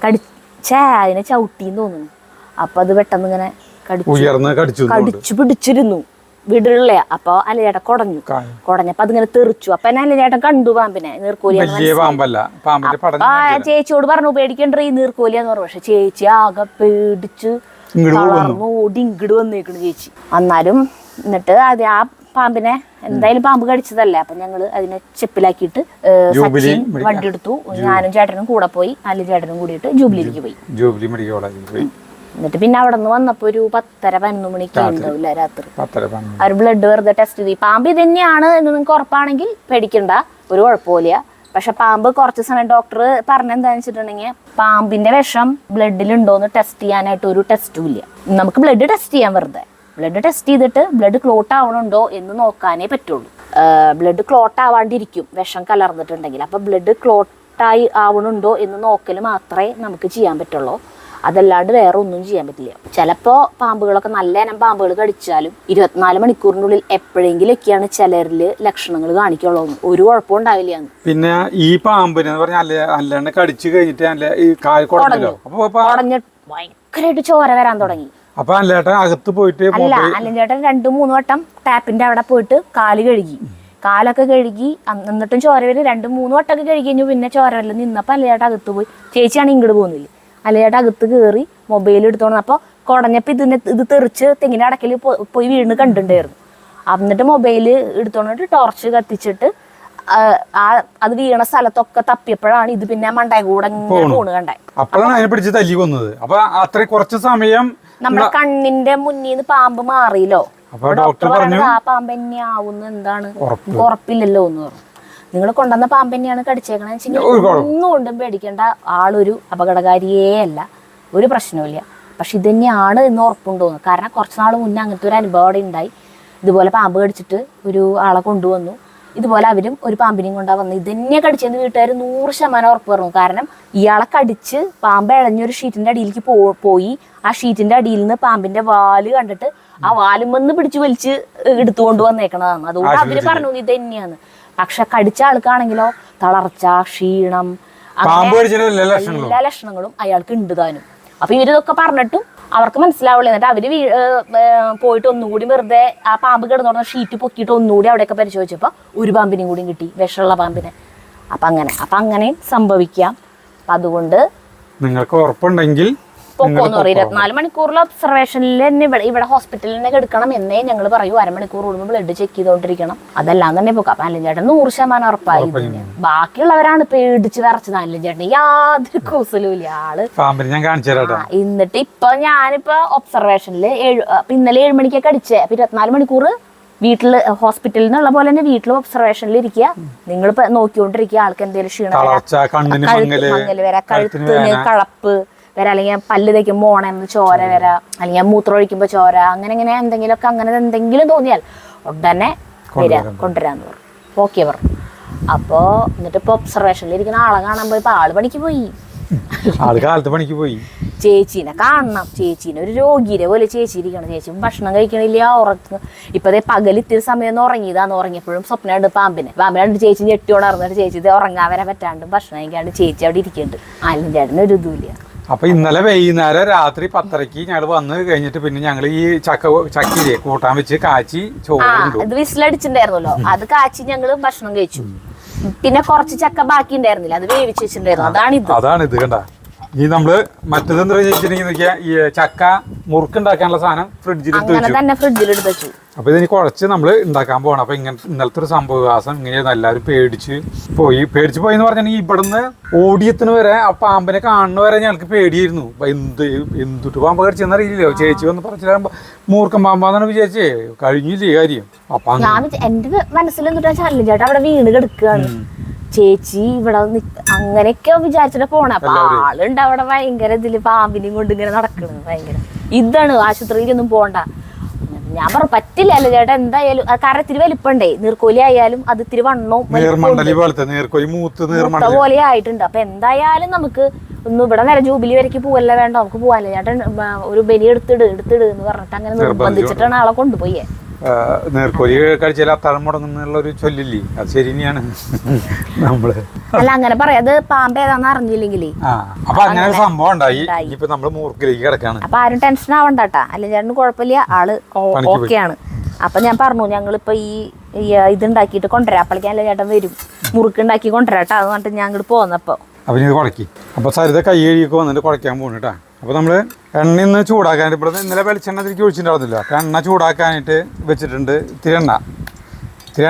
ചവിട്ടിന്ന് തോന്നുന്നു. അപ്പൊ അത് പെട്ടെന്ന് ഇങ്ങനെ കടിച്ചു പിടിച്ചിരുന്നു വീടുകളിലെ. അപ്പൊ അലചേട്ടൻ കുടഞ്ഞപ്പോ അതിങ്ങനെ തെറിച്ചു. അപ്പൊ എന്നെ അലചേട്ടൻ കണ്ടു പാമ്പിനെ, നീർക്കോലിയാണ്. ചേച്ചിയോട് പറഞ്ഞു പേടിക്കണ്ട ഈ നീർക്കോലിയാന്ന് പറഞ്ഞു. പക്ഷെ ചേച്ചി ആകെ പേടിച്ച് തളർന്നു ഓടി ഇങ്ങോട്ട് വന്നേക്കണു ചേച്ചി. എന്നാലും എന്നിട്ട് അത് ആ പാമ്പിനെ എന്തായാലും പാമ്പ് കടിച്ചതല്ലേ. അപ്പൊ ഞങ്ങള് അതിനെ ചെപ്പിലാക്കിയിട്ട് സച്ചിൻ വണ്ടി എടുത്തു. ഞാനും ചേട്ടനും കൂടെ പോയി. അല്ല ചേട്ടനും കൂടിയിട്ട് ജൂബിലിയിലേക്ക് പോയി. എന്നിട്ട് പിന്നെ അവിടെ നിന്ന് വന്നപ്പോ ഒരു 10:30-11 മണിക്ക് ഉണ്ടാവില്ല രാത്രി. അവർ ബ്ലഡ് വെറുതെ ടെസ്റ്റ് ചെയ്തു. പാമ്പ് ഇത് തന്നെയാണ് എന്ന് നിങ്ങൾക്ക് ഉറപ്പാണെങ്കിൽ പേടിക്കണ്ട, ഒരു കുഴപ്പമില്ല. പക്ഷെ പാമ്പ് കുറച്ച് സമയം ഡോക്ടർ പറഞ്ഞെന്താണെന്ന് വെച്ചിട്ടുണ്ടെങ്കിൽ പാമ്പിന്റെ വിഷം ബ്ലഡിലുണ്ടോന്ന് ടെസ്റ്റ് ചെയ്യാനായിട്ട് ഒരു ടെസ്റ്റും ഇല്ല. നമുക്ക് ബ്ലഡ് ടെസ്റ്റ് ചെയ്യാൻ വെറുതെ ബ്ലഡ് ടെസ്റ്റ് ചെയ്തിട്ട് ബ്ലഡ് ക്ലോട്ട് ആവണുണ്ടോ എന്ന് നോക്കാനേ പറ്റുള്ളൂ. ബ്ലഡ് ക്ലോട്ട് ആവാണ്ടിരിക്കും വിഷം കലർന്നിട്ടുണ്ടെങ്കിൽ. അപ്പൊ ബ്ലഡ് ക്ലോട്ടായി ആവണുണ്ടോ എന്ന് നോക്കൽ മാത്രമേ നമുക്ക് ചെയ്യാൻ പറ്റുള്ളൂ. അതല്ലാണ്ട് വേറെ ഒന്നും ചെയ്യാൻ പറ്റില്ല. ചിലപ്പോൾ പാമ്പുകളൊക്കെ നല്ല ഇനം പാമ്പുകൾ കടിച്ചാലും 24 മണിക്കൂറിനുള്ളിൽ എപ്പോഴെങ്കിലൊക്കെയാണ് ചിലരിൽ ലക്ഷണങ്ങൾ കാണിക്കുള്ളൂ. ഒരു കുഴപ്പം ഉണ്ടാവില്ല. പിന്നെ ഈ പാമ്പിനെ അല്ലാണ്ട് കടിച്ചു കഴിഞ്ഞിട്ട് ഭയങ്കരമായിട്ട് ചോര വരാൻ തുടങ്ങി. അപ്പൊ അകത്ത് പോയിട്ട് അല്ലഞ്ചേട്ടൻ 2-3 വട്ടം ടാപ്പിന്റെ അവിടെ പോയിട്ട് കാലൊക്കെ കഴുകി എന്നിട്ടും ചോര വരും. 2-3 വട്ടമൊക്കെ കഴുകി കഴിഞ്ഞു. പിന്നെ ചോര വരല് നിന്നപ്പോ അല്ലചേട്ടൻ അകത്ത് പോയി. ചേച്ചിയാണ് ഇങ്ങോട്ട് പോകുന്നില്ല. അല്ലചേട്ടൻ അകത്ത് കയറി മൊബൈൽ എടുത്തോണ്ട്. അപ്പോൾ കുടഞ്ഞപ്പോ ഇത് തെറിച്ച് തെങ്ങിന്റെ അടക്കല് പോയി വീണ് കണ്ടിട്ടുണ്ടായിരുന്നു. എന്നിട്ട് മൊബൈല് എടുത്തോണ്ടിട്ട് ടോർച്ച് കത്തിച്ചിട്ട് അത് വീണ സ്ഥലത്തൊക്കെ തപ്പിയപ്പോഴാണ് ഇത് പിന്നെ മണ്ടായി കൂടെ പോണ് കണ്ടേ. അപ്പോഴാണ് അതിനെ പിടിച്ച് തല്ലി കൊന്നത്. അപ്പൊ അത്ര കുറച്ച് സമയം നമ്മുടെ കണ്ണിന്റെ മുന്നിന്ന് പാമ്പ് മാറിയല്ലോ. ഡോക്ടർ പറഞ്ഞു ആ പാമ്പ് തന്നെ ആവുന്ന എന്താണ് ഉറപ്പില്ലല്ലോ എന്ന് പറഞ്ഞു. നിങ്ങൾ കൊണ്ടുവന്ന പാമ്പ് തന്നെയാണ് കടിച്ചേക്കണെന്ന് വെച്ചാൽ ഒന്നും കൊണ്ടും പേടിക്കേണ്ട, ആളൊരു അപകടകാരിയേ അല്ല, ഒരു പ്രശ്നവുമില്ല. പക്ഷെ ഇത് തന്നെയാണ് എന്ന് ഉറപ്പുണ്ടോന്ന്. കാരണം കുറച്ച് നാൾ മുന്നേ അങ്ങനത്തെ ഒരു അനുഭവം അവിടെ ഉണ്ടായി. ഇതുപോലെ പാമ്പ് കടിച്ചിട്ട് ഒരു ആളെ കൊണ്ടുവന്നു. ഇതുപോലെ അവരും ഒരു പാമ്പിനെയും കൊണ്ടാ വന്നത്. ഇത് തന്നെ കടിച്ചെന്ന് വീട്ടുകാർ 100% ഉറപ്പ് പറഞ്ഞു. കാരണം ഇയാളെ കടിച്ച് പാമ്പ് ഇഴഞ്ഞൊരു ഷീറ്റിന്റെ അടിയിലേക്ക് പോയി. ആ ഷീറ്റിന്റെ അടിയിൽ നിന്ന് പാമ്പിന്റെ വാല് കണ്ടിട്ട് ആ വാലുമെന്ന് പിടിച്ച് വലിച്ച് എടുത്തുകൊണ്ട് വന്നേക്കണതാണ്. അതുകൊണ്ട് അവര് പറഞ്ഞു ഇത് തന്നെയാണ്. പക്ഷെ കടിച്ച ആൾക്കാണെങ്കിലോ തളർച്ച, ക്ഷീണം, എല്ലാ ലക്ഷണങ്ങളും അയാൾക്ക് ഉണ്ട് താനും. അപ്പൊ ഇവരിതൊക്കെ പറഞ്ഞിട്ടും അവർക്ക് മനസ്സിലാവുള്ളൂ. എന്നിട്ട് അവര് പോയിട്ട് ഒന്നുകൂടി വെറുതെ ആ പാമ്പ് കിടന്നു ഷീറ്റ് പൊക്കിയിട്ട് ഒന്നുകൂടി അവിടെയൊക്കെ പരിശോധിച്ചപ്പോ ഒരു പാമ്പിനെയും കൂടി കിട്ടി, വിഷമുള്ള പാമ്പിനെ. അപ്പൊ അങ്ങനെ സംഭവിക്കാം. അപ്പൊ അതുകൊണ്ട് നിങ്ങൾക്ക് ഉറപ്പുണ്ടെങ്കിൽ പൊക്കോന്ന് പറയും. 24 മണിക്കൂറിൽ ഒബ്സർവേഷനിൽ തന്നെ ഇവിടെ ഹോസ്പിറ്റലിൽ തന്നെ എടുക്കണം എന്നേ ഞങ്ങൾ പറയൂ. അരമണിക്കൂർ കൂടുമ്പോൾ ബ്ലഡ് ചെക്ക് ചെയ്തോണ്ടിരിക്കണം. അതെല്ലാം തന്നെ പൊക്കാം. അല്ല ചേട്ടൻ 100% ഉറപ്പായി. ബാക്കിയുള്ളവരാണ് പേടിച്ച് വിറച്ചത്. അല്ല ചേട്ടൻ യാതൊരു കൂസലും ഇല്ല ആള്. എന്നിട്ട് ഞാനിപ്പോ ഒബ്സർവേഷനിൽ ഇന്നലെ 7 മണിക്കൊക്കെ അടിച്ചേ. അപ്പൊ 24 മണിക്കൂർ വീട്ടില് ഹോസ്പിറ്റലിൽ നിന്നുള്ള പോലെ തന്നെ വീട്ടിൽ ഒബ്സർവേഷനിൽ ഇരിക്കുക. നിങ്ങളിപ്പോ നോക്കിക്കൊണ്ടിരിക്കുക. ആൾക്ക് എന്തെങ്കിലും ക്ഷീണം, മങ്ങല് വരാ, കഴുത്തിന് കളപ്പ് വരാ, അല്ലെങ്കിൽ പല്ല് തേക്കുമ്പോൾ ഓണമെന്ന് ചോര വരാ, അല്ലെങ്കിൽ മൂത്രം ഒഴിക്കുമ്പോൾ ചോര, അങ്ങനെ എന്തെങ്കിലും തോന്നിയാൽ ഉടനെ വരിക, കൊണ്ടുവരാന്ന് പറഞ്ഞു. ഓക്കെ പറഞ്ഞു. അപ്പോ എന്നിട്ട് ഇപ്പൊ ഒബ്സർവേഷനിൽ ഇരിക്കുന്ന ആളെ കാണാൻ പോയപ്പോ ആള് പണിക്ക് പോയി. ചേച്ചീനെ കാണണം. ചേച്ചീനെ ഒരു രോഗിയെ പോലെ ചേച്ചി ഇരിക്കണം. ചേച്ചി ഭക്ഷണം കഴിക്കണില്ല, ഉറങ്ങുന്നു. ഇപ്പതേ പകൽ ഇത്തിരി സമയം ഒന്ന് ഉറങ്ങിയതാന്ന്. ഉറങ്ങിയപ്പോഴും സ്വപ്നമുണ്ട് പാമ്പിനെ ചേച്ചി ഞെട്ടി ഉണർന്നിട്ട് ചേച്ചി ഇത് ഉറങ്ങാൻ വരെ പറ്റാണ്ട് ഭക്ഷണം കഴിക്കാണ്ട് ചേച്ചി അവിടെ ഇരിക്കുന്നുണ്ട്. ആലും ചേട്ടന് ഒരു ഇതുമില്ല. അപ്പൊ ഇന്നലെ വൈകുന്നേരം രാത്രി 10:30 ഞങ്ങൾ വന്ന് കഴിഞ്ഞിട്ട് പിന്നെ ഞങ്ങൾ ഈ ചക്കിലെ കൂട്ടാൻ വെച്ച് കാച്ചി ചോറ് വിസിലടിച്ചിട്ടുണ്ടായിരുന്നല്ലോ, അത് കാച്ചി ഞങ്ങള് ഭക്ഷണം കഴിച്ചു. പിന്നെ കുറച്ച് ചക്ക ബാക്കി ഉണ്ടായിരുന്നില്ല, അത് വേവിച്ച് വെച്ചിട്ടുണ്ടായിരുന്നു. അതാണിത് കണ്ട. ഈ നമ്മള് മറ്റേതെന്താ വെച്ചിട്ടുണ്ടെങ്കിൽ ഈ ചക്ക മുറുക്കുണ്ടാക്കാനുള്ള സാധനം ഫ്രിഡ്ജിലെടുത്ത് വെച്ചു. അപ്പൊ ഇതിന് കുഴച്ച് നമ്മള് ഉണ്ടാക്കാൻ പോകണം. അപ്പൊ ഇന്നലത്തെ ഒരു സംഭവവികാസം ഇങ്ങനെയായിരുന്നു. എല്ലാവരും പേടിച്ച് പോയി എന്ന് പറഞ്ഞിട്ടുണ്ടെങ്കിൽ ഇവിടുന്ന് ഓടിയത്തിന് വരെ ആ പാമ്പിനെ കാണുന്ന വരെ ഞങ്ങൾക്ക് പേടിയായിരുന്നു. എന്തുട്ട് പാമ്പ് കടിച്ചെന്ന് അറിയില്ലല്ലോ. ചേച്ചി വന്ന് പറഞ്ഞിട്ട് മൂർഖം പാമ്പാന്നാണ് വിചാരിച്ചേ. കഴിഞ്ഞില്ലേ കാര്യം. അപ്പൊ എന്റെ മനസ്സിൽ എന്നിട്ടാ ചേട്ടാ അവിടെ വീണ് കിടക്കുകയാണ്. ചേച്ചി ഇവിടെ അങ്ങനെയൊക്കെ വിചാരിച്ചിട്ട് പോണ. അപ്പൊ ആളുണ്ട് അവിടെ ഭയങ്കര ഇതില് പാമ്പിനെയും കൊണ്ട് ഇങ്ങനെ നടക്കണത്. ഭയങ്കര ഇതാണ്, ആശുപത്രിയിലൊന്നും പോണ്ട. ഞാൻ പറഞ്ഞു പറ്റില്ല അല്ലേ ചേട്ടാ, എന്തായാലും കാരണം ഇത്തിരി വലിപ്പണ്ടേ. നീർക്കോലി ആയാലും അത് ഇത്തിരി വണ്ണവും പോലെ ആയിട്ടുണ്ട്. അപ്പൊ എന്തായാലും നമുക്ക് ഒന്നും ഇവിടെ നേരെ ജൂബിലി വരയ്ക്ക് പോവല്ല, വേണ്ട നമുക്ക് പോവാല്ലേ ചേട്ടൻ, ഒരു ബലി എടുത്തിട് എന്ന് പറഞ്ഞിട്ട് അങ്ങനെ നിർബന്ധിച്ചിട്ടാണ് ആളെ കൊണ്ടുപോയേ. നേർക്കോലി കഴിച്ചാൽ അത്താഴം മുടങ്ങുന്നുള്ള ഒരു ചൊല്ലില്ലേ, അത് ശരി തന്നെയാണ്. നമ്മള് അല്ല അങ്ങനെ പറയാം, അത് പാമ്പ് ഏതാന്ന് അറിഞ്ഞില്ലെങ്കിലേ. അപ്പൊ അങ്ങനെ ഒരു സംഭവം ഉണ്ടായി. ഇപ്പൊ നമ്മള് മൂർക്കിലേക്ക് കിടക്കാണ്. അപ്പൊ ആരും ടെൻഷൻ ആവണ്ടാട്ടാ. അല്ല ചേട്ടന് കുഴപ്പമില്ല, ആള് ഓക്കെയാണ്. അപ്പൊ ഞാൻ പറഞ്ഞു ഞങ്ങളിപ്പോ ഈ ഇതുണ്ടാക്കിയിട്ട് കൊണ്ടുവരാം. അപ്പോഴേക്കും അല്ല ചേട്ടൻ വരും, മുറുക്കുണ്ടാക്കി കൊണ്ടുവരാട്ടാ എന്ന് പറഞ്ഞിട്ട് ഞാൻ അങ്ങോട്ട് പോന്നപ്പോ. അപ്പൊ ഇത് കുഴക്കി. അപ്പൊ സരിത കൈ കഴുകിയൊക്കെ വന്നിട്ട് കുഴക്കാൻ പോകണേട്ടാ. അപ്പോൾ നമ്മൾ എണ്ണ ഇന്ന് ചൂടാക്കാനായിട്ട് ഇവിടെ ഇന്നലെ വെളിച്ചെണ്ണ തിരികെ ഒഴിച്ചിട്ടുണ്ടായിരുന്നില്ല. അപ്പോൾ എണ്ണ ചൂടാക്കാനായിട്ട് വെച്ചിട്ടുണ്ട്. ഇത്തിരി എണ്ണ ഇത്തിരി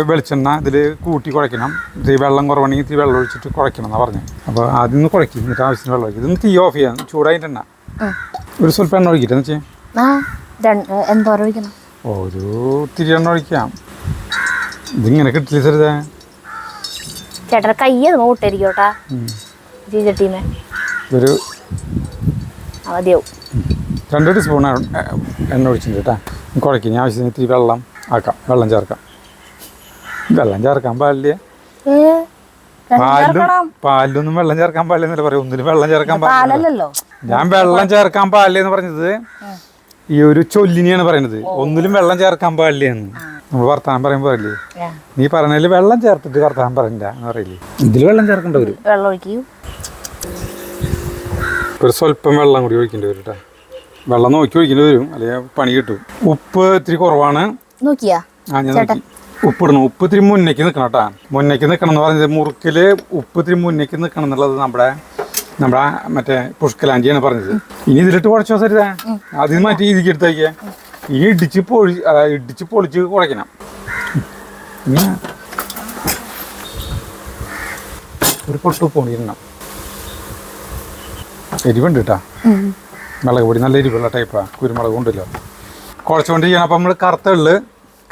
വെളിച്ചെണ്ണ ഇതിൽ കൂട്ടി കുഴക്കണം. ഇത്തിരി വെള്ളം കുറവാണെങ്കിൽ ഇത്തിരി വെള്ളം ഒഴിച്ചിട്ട് കുഴക്കണം എന്നാണ് പറഞ്ഞത്. അപ്പോൾ ആദ്യം ഒന്ന് കുഴക്കി, എന്നിട്ട് ആവശ്യത്തിന് വെള്ളം ഒഴിക്കും. ഇതൊന്ന് തീ ഓഫ് ചെയ്യാം. ചൂടായിട്ട് എണ്ണ ഒരു സ്വല്പം എണ്ണ ഒഴിക്കട്ടെ എന്ന് വെച്ചാൽ ഒരു ഇത്തിരി എണ്ണ ഒഴിക്കാം. ഇതിങ്ങനെ കിട്ടില്ല സരിത ചേട്ടൻ കൈ നോട്ടായിരിക്കോട്ടാ. ഒരു മതിയാവും. 2 ടീസ്പൂൺ എണ്ണ ഒഴിച്ചിട്ടുണ്ട് കേട്ടോ. കുഴക്കി ഞാൻ ആവശ്യത്തിന് ഇത്തിരി വെള്ളം ആക്കാം. വെള്ളം ചേർക്കാൻ പാടില്ല. പാലിലൊന്നും വെള്ളം ചേർക്കാൻ പാടില്ല എന്നല്ല പറയാം. ഒന്നിലും വെള്ളം ചേർക്കാൻ പാടില്ല. ഞാൻ വെള്ളം ചേർക്കാൻ പാടില്ല എന്ന് പറഞ്ഞത് ഈ ഒരു ചൊല്ലിനെയാണ് പറയുന്നത്. ഒന്നിലും വെള്ളം ചേർക്കാൻ പാടില്ല എന്ന് നമ്മൾ വർത്താനം പറയുമ്പോൾ പറയില്ലേ, നീ പറഞ്ഞതിൽ വെള്ളം ചേർത്തിട്ട് വർത്താനം പറയില്ല എന്ന് പറയില്ലേ. ഇതിൽ വെള്ളം ചേർക്കേണ്ട വരും. ഒരു സ്വല്പം വെള്ളം കൂടി ഒഴിക്കേണ്ടി വരും കേട്ടോ. വെള്ളം നോക്കി ഒഴിക്കേണ്ടി വരും, അല്ലെങ്കിൽ പണി കിട്ടും. ഉപ്പ് ഇത്തിരി കുറവാണ്. ഞാൻ നോക്കി ഉപ്പിടണം. ഉപ്പ് ഇത്തിരി മുന്നേക്ക് നിൽക്കണം കേട്ടോ. മുന്നേക്ക് നിൽക്കണം എന്ന് പറഞ്ഞത് മുറുക്കിൽ ഉപ്പ് ഇത്തിരി മുന്നേക്ക് നിൽക്കണം എന്നുള്ളത് നമ്മുടെ നമ്മുടെ മറ്റേ പുഷ്കലാഞ്ചിയാണ് പറഞ്ഞത്. ഇനി ഇതിലിട്ട് കുഴച്ചോ സരിത, അതിന് മാറ്റി ഇതിക്ക് എടുത്തേക്ക്. ഇനി ഇടിച്ച് പൊളിച്ച് കുഴക്കണം. ഇനി ഒരു പൊട്ടു പോണിരണം. എരിവുണ്ട് കേട്ടാ, മുളക് പൊടി നല്ല എരിവുള്ള ടൈപ്പാ, കുരുമുളക് കൊണ്ടല്ലോ കുഴച്ചുകൊണ്ടിരിക്കണം. അപ്പം നമ്മൾ കറുത്ത എള്ള്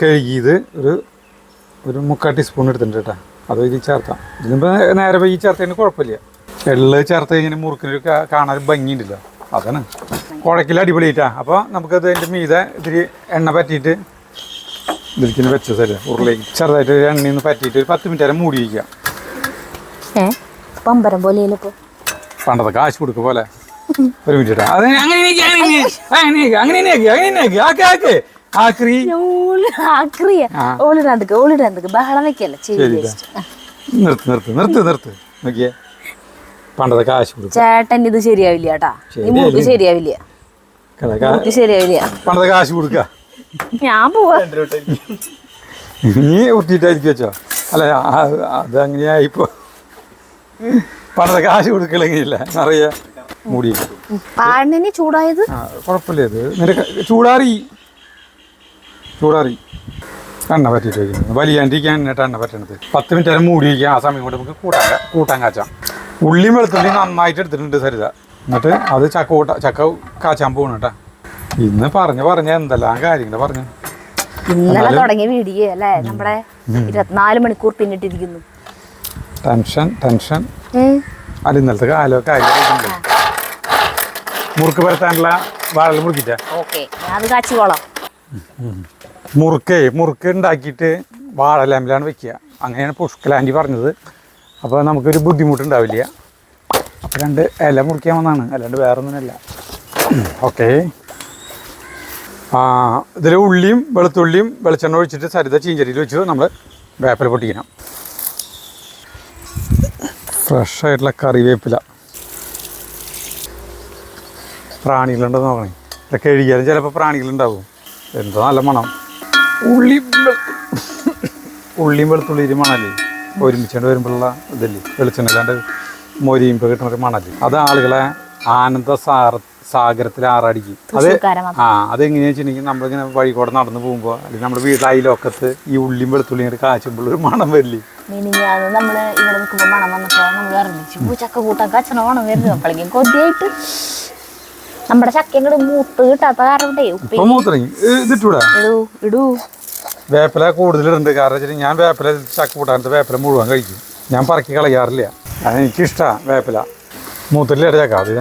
കഴുകിയത് ഒരു 3/4 ടീസ്പൂൺ എടുത്തിട്ടുണ്ട് കേട്ടോ. അത് ഇതിൽ ചേർത്താം. ഇതിനിപ്പോൾ നേരെ പോയി ചേർത്തതിന് കുഴപ്പമില്ല. എള്ള് ചേർത്ത് കഴിഞ്ഞാൽ മുറുക്കിനൊരു കാണാൻ ഭംഗിയുണ്ടല്ലോ, അതാണ് കുഴക്കിൽ അടിപൊളിയിട്ടാ. അപ്പോൾ നമുക്കത് അതിൻ്റെ മീതെ ഇത്തിരി എണ്ണ പറ്റിയിട്ട് ഇതിലേക്ക് വെച്ച തരാം. ഉരുളേക്ക് ചെറുതായിട്ട് എണ്ണയിൽ നിന്ന് പറ്റിയിട്ട് ഒരു 10 മിനിറ്റ് നേരം മൂടി വയ്ക്കാം. പമ്പരം പോലെ പണ്ടത്തെ കാശ് കൊടുക്ക പോലെ. ഒരു മിനിറ്റ് ഇട്ടാ അത് ബഹളം വെക്കല്ലേ. നിർത്ത് നോക്കിയേ, പണ്ടത്തെ കാശ് കൊടുക്കും. ചേട്ടൻ ഇത് ശരിയാവില്ല കേട്ടാ, ശരിയാവില്ല, ശരിയാവില്ല. പണ്ടത്തെ കാശ് കൊടുക്ക, ഞാൻ പോവാ. നീ ഒട്ടിട്ടായിരിക്കും വെച്ചോ. അല്ല അത് അങ്ങനെയായിപ്പോ. പണ്ടത്തെ കാശ് കൊടുക്കലെങ്കിലേ നിറയെ മൂടി പാടിന് ചൂടായത് കുഴപ്പമില്ല. ഇത് നിനക്ക് ചൂടാറി എണ്ണ പറ്റിയിട്ട് വയ്ക്കുന്നത് വലിയാണ്ടിരിക്കാൻ എണ്ണ പറ്റണത്. 10 മിനിറ്റ് നേരം മൂടി വയ്ക്കുക. ആ സമയം കൊണ്ട് നമുക്ക് കൂട്ടാൻ കാച്ചാം. ഉള്ളിയും വെളുത്തുള്ളിയും നന്നായിട്ട് എടുത്തിട്ടുണ്ട് സരിത. എന്നിട്ട് അത് ചക്ക കാച്ചാൻ പോകണം കേട്ടാ. ഇന്ന് പറഞ്ഞ എന്തെല്ലാം കാര്യങ്ങൾ പറഞ്ഞു. ഇന്നലെ തുടങ്ങിയ വീഡിയോ അല്ലേ, നമ്മുടെ 24 മണിക്കൂർ പിന്നിട്ടിരിക്കുന്നു. ടെൻഷൻ അല്ല, ഇന്നലത്തെ കാലമൊക്കെ ആയിട്ടുണ്ട്. മുറുക്ക് പരത്താനുള്ള വാഴ മുറുക്കിട്ടേ മുറുക്ക് ഉണ്ടാക്കിയിട്ട് വാഴലാമ്പിലാണ് വെക്കുക. അങ്ങനെയാണ് പുഷ്കലാൻറ്റി പറഞ്ഞത്. അപ്പോൾ നമുക്കൊരു ബുദ്ധിമുട്ടുണ്ടാവില്ല. അപ്പോൾ 2 ഇല മുറിക്കാൻ വന്നതാണ്, അല്ലാണ്ട് വേറെ ഒന്നുമല്ല. ഓക്കെ, ഇതിൽ ഉള്ളിയും വെളുത്തുള്ളിയും വെളിച്ചെണ്ണ ഒഴിച്ചിട്ട് സരിത ചീഞ്ചട്ടിയിൽ വെച്ച് നമ്മൾ വേപ്പില പൊട്ടിക്കണം. ഫ്രഷായിട്ടുള്ള കറിവേപ്പില. പ്രാണികളുണ്ടോ നോക്കണേ, ഇതൊക്കെ കഴുകിയാലും ചിലപ്പോൾ പ്രാണികളുണ്ടാവും. എന്തോ നല്ല മണം. ഉള്ളിയും വെളുത്തുള്ളിയും മണല്ലേ ഒരുമിച്ചുകൊണ്ട് വരുമ്പോഴുള്ള ഇതല്ലേ, വെളിച്ചെണ്ണല്ലാണ്ട് മൊരിയുമ്പോൾ കിട്ടുന്നൊരു മണല്ലേ. അത് ആളുകളെ സാഗരത്തിൽ ആറാടിക്കും. അതെങ്ങനെയാ വെച്ചിട്ടുണ്ടെങ്കിൽ നമ്മളിങ്ങനെ വഴി കൂടെ നടന്നു പോകുമ്പോൾ അല്ലെങ്കിൽ നമ്മുടെ വീട്ടിൽ അയലൊക്കത്ത് ഈ ഉള്ളിയും വെളുത്തുള്ളിയും കൂടെ കാച്ചുമ്പോൾ ഒരു മണം വരില്ലേ. നമ്മള് ഇവിടെ നിൽക്കുമ്പോ മണം വന്നപ്പോ നമ്മൾ പറഞ്ഞു ചക്ക കൂട്ടാൻ കച്ചണ മണം വരുന്നു. അപ്പോഴേക്കും കൊതിയായിട്ട് നമ്മുടെ ചക്ക ഇങ്ങോട്ട് മൂത്ത് കിട്ടാത്ത കാരണം ഇടൂ. വേപ്പില കൂടുതലുണ്ട്. കാരണം വെച്ചാൽ ഞാൻ വേപ്പില ചക്ക കൂട്ടാനത്ത് വേപ്പില മുഴുവൻ കഴിക്കും. ഞാൻ പറക്കി കളയാറില്ല. അതെനിക്കിഷ്ടമാണ് വേപ്പില. മൂത്തിട്ടില്ല ചക്ക. അത്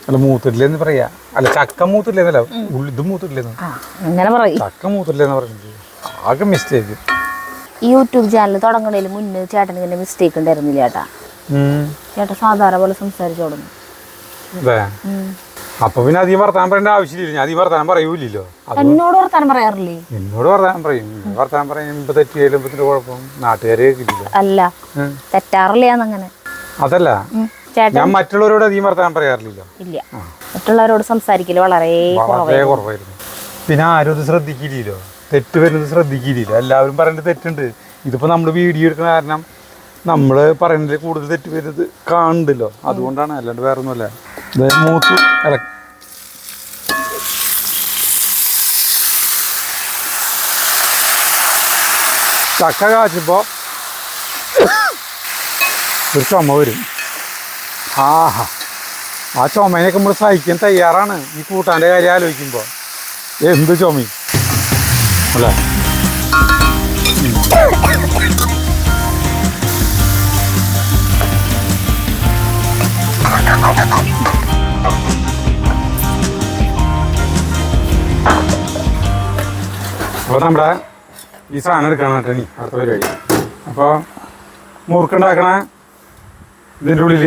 അല്ല മൂത്തിട്ടില്ലെന്ന് പറയാ. അല്ല ചക്ക മൂത്തിട്ടില്ലെന്നല്ല, ഇത് മൂത്തിട്ടില്ലെന്ന്, ചക്ക മൂത്തിട്ടില്ലെന്ന് പറയുന്നത്. ആകെ മിസ്റ്റേക്ക്. ഈ യൂട്യൂബ് ചാനൽ തുടങ്ങണതിന് മുന്നേ ചേട്ടന് ഇങ്ങനെ മിസ്റ്റേക്ക് ഉണ്ടായിരുന്നില്ല ചേട്ടാ. ചേട്ടൻ സാധാരണ പോലെ സംസാരിച്ചു തുടങ്ങി. അതെ, അപ്പൊ പിന്നെ അധികം വർത്താനം പറയേണ്ട ആവശ്യമില്ല. ഞാൻ അധികം വർത്താനം പറയൂല്ലോ. എന്നോട് വർത്താനം പറയാറില്ലേ? എന്നോട് വർത്താനം പറയും. വർത്താനം പറയുമ്പോ തെറ്റിയാലും കുഴപ്പം നാട്ടുകാരെ കേൾക്കില്ലല്ലോ. അല്ല, തെറ്റാറില്ല. അതല്ല, ഞാൻ മറ്റുള്ളവരോട് അധികം വർത്താനം പറയാറില്ലല്ലോ. ഇല്ല, മറ്റുള്ളവരോട് സംസാരിക്കല് വളരെ കുറവായിരുന്നു. പിന്നെ ആരും ഇത് ശ്രദ്ധിക്കില്ലല്ലോ, തെറ്റ് വരുന്നത് ശ്രദ്ധിക്കില്ല. എല്ലാവരും പറയേണ്ടത് തെറ്റുണ്ട്. ഇതിപ്പോൾ നമ്മൾ വീഡിയോ എടുക്കുന്ന കാരണം നമ്മൾ പറയുന്നതിൽ കൂടുതൽ തെറ്റ് വരുന്നത് കാണുന്നുണ്ടല്ലോ, അതുകൊണ്ടാണ്. അല്ലാണ്ട് വേറെ ഒന്നുമല്ല. മൂത്ത് ചക്ക കാച്ചുമ്പോൾ ഒരു ചുമ വരും. ആ ചുമേനൊക്കെ നമ്മൾ സഹിക്കാൻ തയ്യാറാണ്. ഈ കൂട്ടാൻ്റെ കാര്യം ആലോചിക്കുമ്പോൾ എന്ത് ചുമയും അല്ലേ. അപ്പോൾ നമ്മുടെ ഈ സാധനം എടുക്കണം കേട്ടോ ഇനി അടുത്ത പരിപാടി. അപ്പോൾ മുറുക്കുണ്ടാക്കണ ഇതിൻ്റെ ഉള്ളിൽ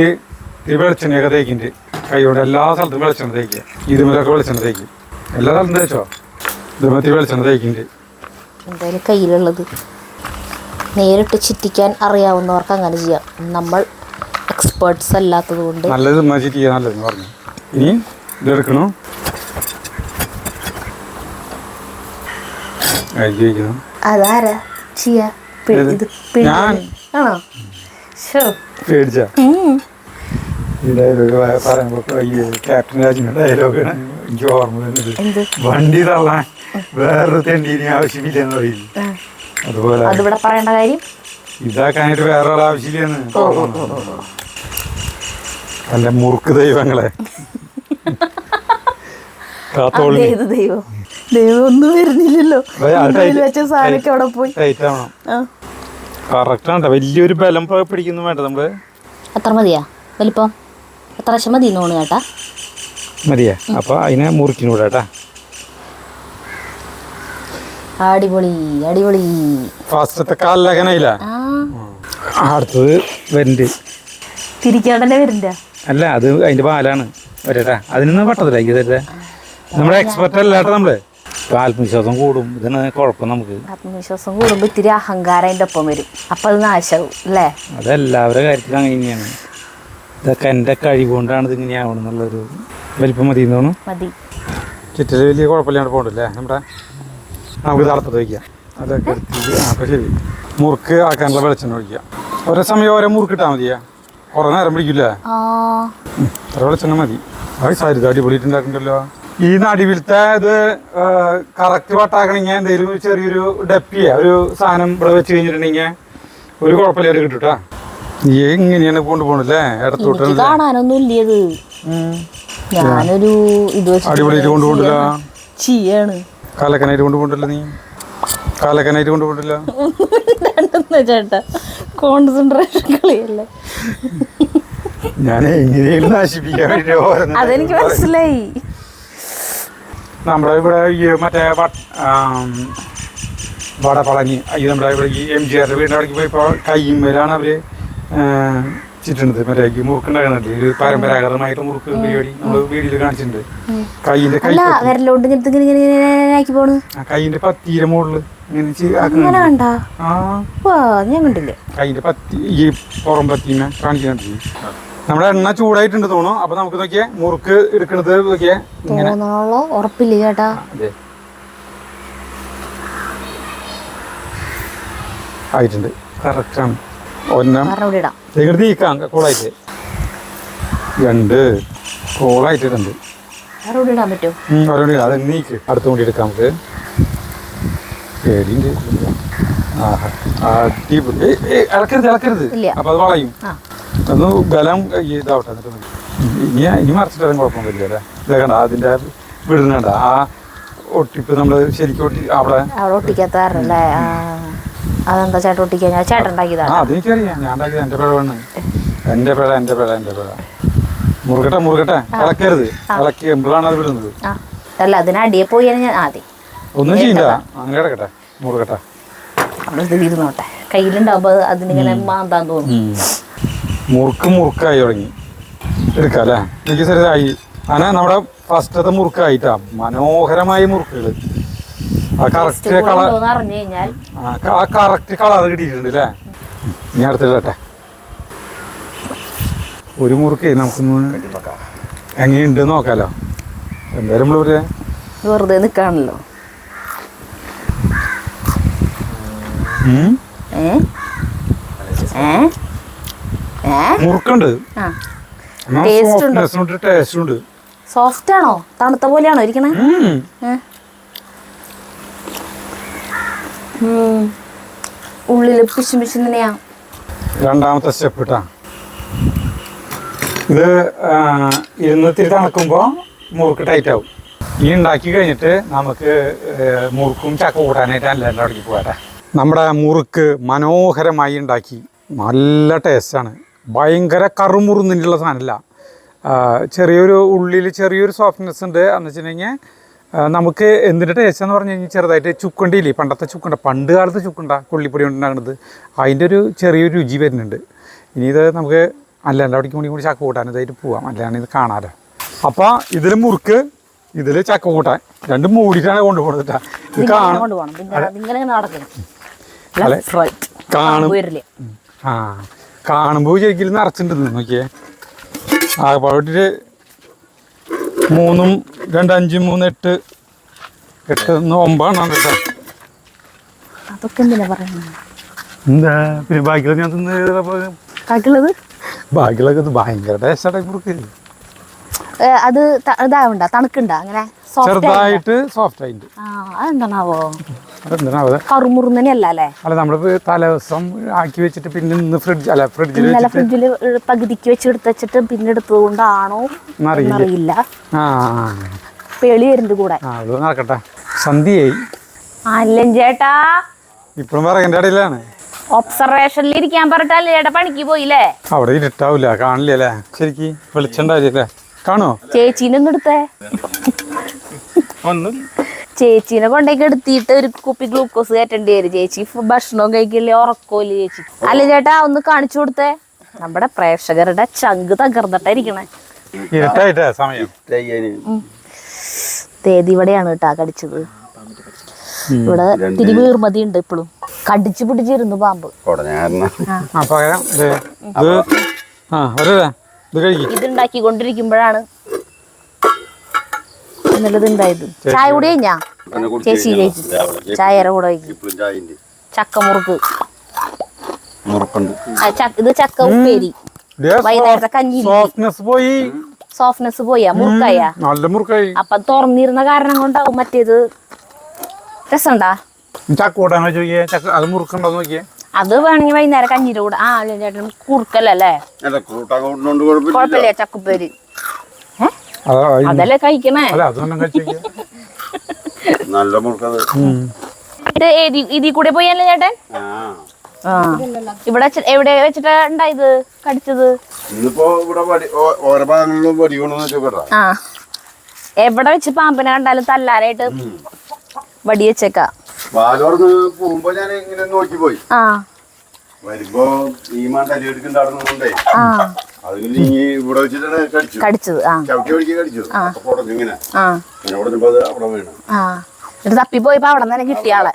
ഈ വെളിച്ചെണ്ണയൊക്കെ തേക്കിൻ്റെ കൈയോടെ എല്ലാ സ്ഥലത്തും വെളിച്ചെണ്ണ തേക്കുക. ഇതുമൊക്കെ വെളിച്ചെണ്ണ തേക്കും. എല്ലാ സ്ഥലത്തും തേച്ചോ. ഇതുമത്തി വെളിച്ചെണ്ണ തേക്കിൻ്റെ എന്തായാലും കയ്യിലുള്ളത് നേരിട്ട് ചിറ്റിക്കാൻ അറിയാവുന്നവർക്ക് അങ്ങനെ ചെയ്യാം. നമ്മൾ എക്സ്പേർട്സ് അല്ലാത്തത് കൊണ്ട് നല്ലത് ചിറ്റിക്കുക നല്ലതെന്ന് പറഞ്ഞു. ഇനി ഇതെടുക്കണോ അതാരാ ചെയ്യാ ഞാൻ പേടിച്ച ഈ ഡയലോഗ് പറയുമ്പോൾ ഈ ക്യാപ്റ്റൻ രാജിന്റെ ഡയലോഗാണ് എനിക്ക് ഓർമ്മ വരുന്നത്. എന്ത്? വണ്ടി തള്ളാൻ വേറൊരു തെണ്ടീനെ ആവശ്യമില്ലെന്ന് പറയില്ല, അതുപോലെ അതിവിടെ പറയേണ്ട കാര്യം ഇതാക്കാനായിട്ട് വേറെ ആവശ്യമില്ലെന്ന്. അല്ല മുറുക്ക് ദൈവങ്ങളെ കാത്തോളി. ഏത് ദൈവം? ദൈവം ഒന്നും വരുന്നില്ലല്ലോ. വെച്ച സാധനമൊക്കെ അവിടെ പോയി. ടൈറ്റ് ആവണം. കറക്റ്റ് ആണ്. വലിയൊരു ബലം പിടിക്കുന്നു വേണ്ട നമ്മള്. എത്ര മതിയാ വലിപ്പം? എത്ര വശം മതി നോണ് കേട്ടാ? മതിയാ? അപ്പൊ അതിനെ മുറിക്കിനൂടെ കേട്ടാ. അടിപൊളി അടിപൊളി. ഫസ്റ്റത്തെ കാലകനയില്ല. അടുത്തത് വരണ്ട് തിരിക്കാണ്ടല്ലേ വരണ്ട. അല്ല അത് അതിന്റെ പാലാണ് വരട്ടാ. അതിനൊന്നും പെട്ടതില്ല തരട്ടെ. നമ്മുടെ എക്സ്പെർട്ട് അല്ലാട്ടോ നമ്മള്. ആത്മവിശ്വാസം കൂടും. ഇതിന് കുഴപ്പം നമുക്ക്. ആത്മവിശ്വാസം കൂടുമ്പോ ഇത്തിരി അഹങ്കാരം അതിന്റെ ഒപ്പം വരും. അപ്പൊ അത് നാശാവും അല്ലേ? അതെല്ലാവരുടെ കാര്യത്തിലും അങ്ങനെ തന്നെയാണ്. ഇതൊക്കെ എൻ്റെ കഴിവ് കൊണ്ടാണ് ഇതിങ്ങനെയാവണം എന്നുള്ളൊരു വലിപ്പം മതി തോന്നുന്നു. മതി. ചുറ്റില് വലിയ കുഴപ്പമില്ലാണ്ട് പോകണ്ടല്ലേ നമ്മുടെ. നമുക്ക് തളർത്തത് വയ്ക്കാം. അതൊക്കെ എടുത്തിട്ട് അപ്പോൾ ശരി. മുറുക്ക് ആക്കാനുള്ള വെളിച്ചെണ്ണ ഒഴിക്കുക. ഓരോ സമയം ഓരോ മുറുക്ക് ഇട്ടാൽ മതിയാ. കുറേ നേരം പിടിക്കില്ല. അത്ര വെളിച്ചെണ്ണ മതി. അത് സരിത അടിപൊളിയിട്ടുണ്ടാക്കുന്നുണ്ടല്ലോ. ഈ നടുവിലത്തെ ഇത് കറക്റ്റ് വട്ടാക്കണമെങ്കിൽ എന്തെങ്കിലും ചെറിയൊരു ഡപ്പിയ ഒരു സാധനം ഇവിടെ വെച്ച് കഴിഞ്ഞിട്ടുണ്ടെങ്കിൽ ഒരു കുഴപ്പമില്ലാതെ കിട്ടൂട്ടാ. നീ എങ്ങനെയാണ് കൊണ്ടുപോകണല്ലേ ഇടത്തോട്ട്? കാണാനൊന്നും ഇല്ലത്. ഞാനൊരു ഇത് അടിപൊളിയായിട്ട് കൊണ്ടുപോകണ്ടല്ലോ. ചെയ്യാണ്. കാലക്കനായിട്ട് കൊണ്ടുപോകണ്ടല്ലോ. നീ കാലക്കനായിട്ട് കൊണ്ടുപോകണ്ടല്ലോ. ചേട്ടാ കോൺസെൻട്രേഷൻ കളിയല്ലേ. ഞാൻ എങ്ങനെയും നശിപ്പിക്കാൻ വേണ്ടി അതെനിക്ക് മനസ്സിലായി. നമ്മുടെ ഇവിടെ ഈ മറ്റേ വടപളനി നമ്മുടെ ഇവിടെ ഈ MGR വീടിൻ്റെ അവിടേക്ക് പോയപ്പോൾ കയ്യുമ്മേലാണ് അവര് ചിറ്റുന്നത്. മറ്റേ മുറുക്കുണ്ടാകുന്നുണ്ട്. ഒരു പരമ്പരാഗതമായിട്ട് മുറുക്ക് പരിപാടി നമ്മൾ വീഡിയോയിൽ കാണിച്ചിട്ടുണ്ട്. കൈയിന്റെ കൈയിന്റെ പത്തീരെ മുകളില് കൈയിന്റെ പത്തി ഈ പുറം പത്തീനെ കാണിക്കുന്നുണ്ട്. നമ്മുടെ എണ്ണ ചൂടായിട്ടുണ്ട് തോന്നുന്നു. അപ്പൊ നമുക്ക് നോക്കിയേ മുറുക്ക് എടുക്കണത് നോക്കിയേ ഇങ്ങനെ ഉറപ്പില്ല ചേട്ടാ. അതെ ആയിട്ടുണ്ട്. കറക്റ്റാണ്. ഒന്നാം നീക്കാം കോളായിട്ട്. രണ്ട് കോളായിട്ടുണ്ട്. അത് നീക്ക് അടുത്ത കൂടി എടുക്കാം നമുക്ക്. പേടിയുണ്ട്. അടിപൊളി. ഇളക്കരുത് അപ്പൊ അത് വളയും. ഒന്ന് ബലം ഇതാവട്ടെ. എന്നിട്ട് ഇനി മറിച്ചിട്ട് കുഴപ്പം വരില്ല അല്ലേ. ഇതാകണ്ട അതിന്റെ വിടുന്നുണ്ട ആ ഒട്ടിപ്പ് നമ്മള് ശരിക്കും അവിടെ ഒട്ടിക്കാത്തല്ലേ. അതെന്താ ചേട്ടൻ ഒട്ടിക്കാൻ? ചേട്ടൻ ഉണ്ടാക്കിയതാണ്. അതെനിക്കറിയാം. ഞാൻ ഉണ്ടാക്കിയത് എന്റെ പിഴവാണ്. എന്റെ പിഴ. മുറുകട്ടെ ഇളക്കരുത്. ഇളക്കി എമ്പോഴാണ് അത് വിടുന്നത്. അല്ല അതിനടിയെ പോയി ഞാൻ ആദ്യം ഒന്നും ചെയ്യില്ല. അങ്ങനെ കിടക്കട്ടെ. മുറുകട്ടെ ഇരുന്നോട്ടെ. കയ്യിലുണ്ടാവുമ്പോ അതിനിങ്ങനെ മാന്താൻ തോന്നും. മുറുക്കായി തുടങ്ങി എടുക്കാം അല്ലേ. എനിക്ക് ശരിയായി. അങ്ങനെ നമ്മുടെ ഫസ്റ്റത്തെ മുറുക്കായിട്ടാ. മനോഹരമായ മുറുക്കുകള്. ആ കറക്റ്റ് കളർ കിട്ടിയിട്ടുണ്ട് അല്ലേ. ഇനി അടുത്തിട്ടെ ഒരു മുറുക്കേ നമുക്കൊന്ന് എങ്ങനെയുണ്ട് നോക്കാലോ. എന്തായാലും നമ്മള് വെറുതെ നിക്കാണല്ലോ. മുറുക്കുണ്ട്. ടേസ്റ്റ് ഉണ്ട്. സോഫ്റ്റ് ആണോ? തണുത്ത പോലെയാണോ ഇരിക്കണേ? ഉള്ളില് പിശുപിശുന്നെയാ. രണ്ടാമത്തെ സ്റ്റെപ്പ് ഇട്ടാ. ഇത് ഇരുന്നത്തിരി തണുക്കുമ്പോ മുറുക്ക് ടൈറ്റ് ആവും. ഈ ഉണ്ടാക്കി കഴിഞ്ഞിട്ട് നമുക്ക് മുറുക്കും ചക്ക കൂട്ടാനായിട്ട് എല്ലാവരും അവിടേക്ക് പോകട്ടെ. നമ്മുടെ മുറുക്ക് മനോഹരമായി ഉണ്ടാക്കി. നല്ല ടേസ്റ്റാണ്. ഭയങ്കര കറുമുറുന്നിട്ടുള്ള സാധനമല്ല. ചെറിയൊരു ഉള്ളിൽ ചെറിയൊരു സോഫ്റ്റ്നെസ് ഉണ്ട്. എന്ന് വെച്ചിട്ടുണ്ടെങ്കിൽ നമുക്ക് എന്തിൻ്റെ ടേസ്റ്റ് എന്ന് പറഞ്ഞു കഴിഞ്ഞാൽ ചെറുതായിട്ട് ചുക്കണ്ടില്ലേ, പണ്ടത്തെ ചുക്കണ്ട, പണ്ട് കാലത്ത് ചുക്കണ്ട കൊള്ളിപ്പൊടി കൊണ്ടുണ്ടാകുന്നത്, അതിൻ്റെ ഒരു ചെറിയൊരു രുചി വരുന്നുണ്ട്. ഇനി ഇത് നമുക്ക് അല്ലാണ്ട് അവിടേക്ക് കൂടി ചക്ക കൂട്ടാൻ ഇതായിട്ട് പോവാം. അല്ലാണ്ട് ഇത് കാണാമല്ലോ. അപ്പോൾ ഇതിൽ മുറുക്ക്, ഇതിൽ ചക്ക കൂട്ടാൻ രണ്ടും മൂടിയിട്ടാണ് കൊണ്ടുപോകുന്നത് കേട്ടോ. ഇത് കാണുമ്പോൾ ശരിക്കും നിറച്ചിട്ടുണ്ട്. നോക്കിയേ ആകെപ്പാടിട്ട് 3, 2, 5, 3, 8, 9 കേട്ടോ. അതൊക്കെ എന്തിനാ പറയുന്നത്? എന്താ പിന്നെ ബാക്കിയുള്ളത് ഞാൻ തിന്നത് ബാക്കിയുള്ളതൊക്കെ ഇത് ഭയങ്കര ടേസ്റ്റാണ് മുറുക്ക്. അത് ഇതാവണ്ട തണുക്കണ്ട അങ്ങനെ ചെറുതായിട്ട് സോഫ്റ്റ് ആയിട്ട്. അതെന്താണാവോ അതെന്താണാവോ കറുമുറുന്നനെയല്ല അല്ലേ? അല്ല നമ്മളിപ്പോ തലേദിവസം ആക്കി വെച്ചിട്ട് പിന്നെ ഇന്ന് ഫ്രിഡ്ജിൽ ഇന്നലെ ഫ്രിഡ്ജിൽ പകുതിക്ക് വെച്ചെടുത്ത് പിന്നെ എടുത്തത് കൊണ്ടാണോ അറിയില്ല. പേളി വരുന്നുണ്ട് കൂടെ. നടക്കട്ടെ. സന്ധ്യയായി. അല്ലൻ ചേട്ടാ ഇപ്പഴും പറയണ്ട ഇടയിലാണ്. ഒബ്സർവേഷനിൽ ഇരിക്കാൻ പറഞ്ഞിട്ടല്ലേ ചേട്ടാ പണിക്ക് പോയില്ലേ? അവിടെ ഇരുട്ടാവൂല, കാണില്ല അല്ലേ? ശരിക്ക് വെളിച്ചുണ്ടാവില്ലേ? കാണോ? ചേച്ചീനൊന്നും എടുത്തേ. ചേച്ചീനെ കൊണ്ടേക്ക് എടുത്തിട്ട് ഒരു കുപ്പി ഗ്ലൂക്കോസ് കയറ്റേണ്ടി വരും. ചേച്ചി ഭക്ഷണവും കഴിക്കില്ലേ, ഉറക്കോല് ചേച്ചി. അല്ല ചേട്ടാ ഒന്ന് കാണിച്ചു കൊടുത്തേ. നമ്മുടെ പ്രേക്ഷകരുടെ ചങ്ക് തകർന്നിട്ടായിരിക്കണേ. ഇരുട്ടായിട്ടാ സമയം. ഇവിടെയാണ് കേട്ടാ കടിച്ചത്. ഇവിടെ തിരി വീർമതി ഉണ്ട് ഇപ്പോഴും. കടിച്ചു പിടിച്ചിരുന്നു പാമ്പ്. ഇതുണ്ടാക്കിക്കൊണ്ടിരിക്കുമ്പോഴാണ് ഇന്നലെ ഉണ്ടായത്. ചായ കൂടി കഴിഞ്ഞാ ചേച്ചി ചായയുടെ കൂടെ ചക്കമുറുക്ക്. ഇത് ചക്ക ഉപ്പേരി. വൈകുന്നേരത്തെ കഞ്ഞി സോഫ്റ്റ്നെസ് പോയാ മുറുക്കായ. അപ്പൊ തുറന്നിരുന്ന കാരണം കൊണ്ടാവും മറ്റേത്. രസണ്ടാ? അത് വേണമെങ്കിൽ വൈകുന്നേരം കഞ്ഞിയുടെ കൂടെ. ചേട്ടൻ കുറുക്കല്ലേ? കുഴപ്പമില്ല ചക്കുപ്പേരി. അതല്ലേ കഴിക്കണേ. ഇതിൽ കൂടെ പോയല്ലേ ചേട്ടൻ? ഇവിടെ എവിടെ വെച്ചിട്ടാ ഉണ്ടായത് കടിച്ചത്? എവിടെ വെച്ച് പാമ്പിനെ കണ്ടാലും തല്ലാനായിട്ട് വടി വെച്ചേക്കാ. കടിച്ചത് തപ്പി പോയപ്പോ അവിടെ തന്നെ കിട്ടിയ ആളെ.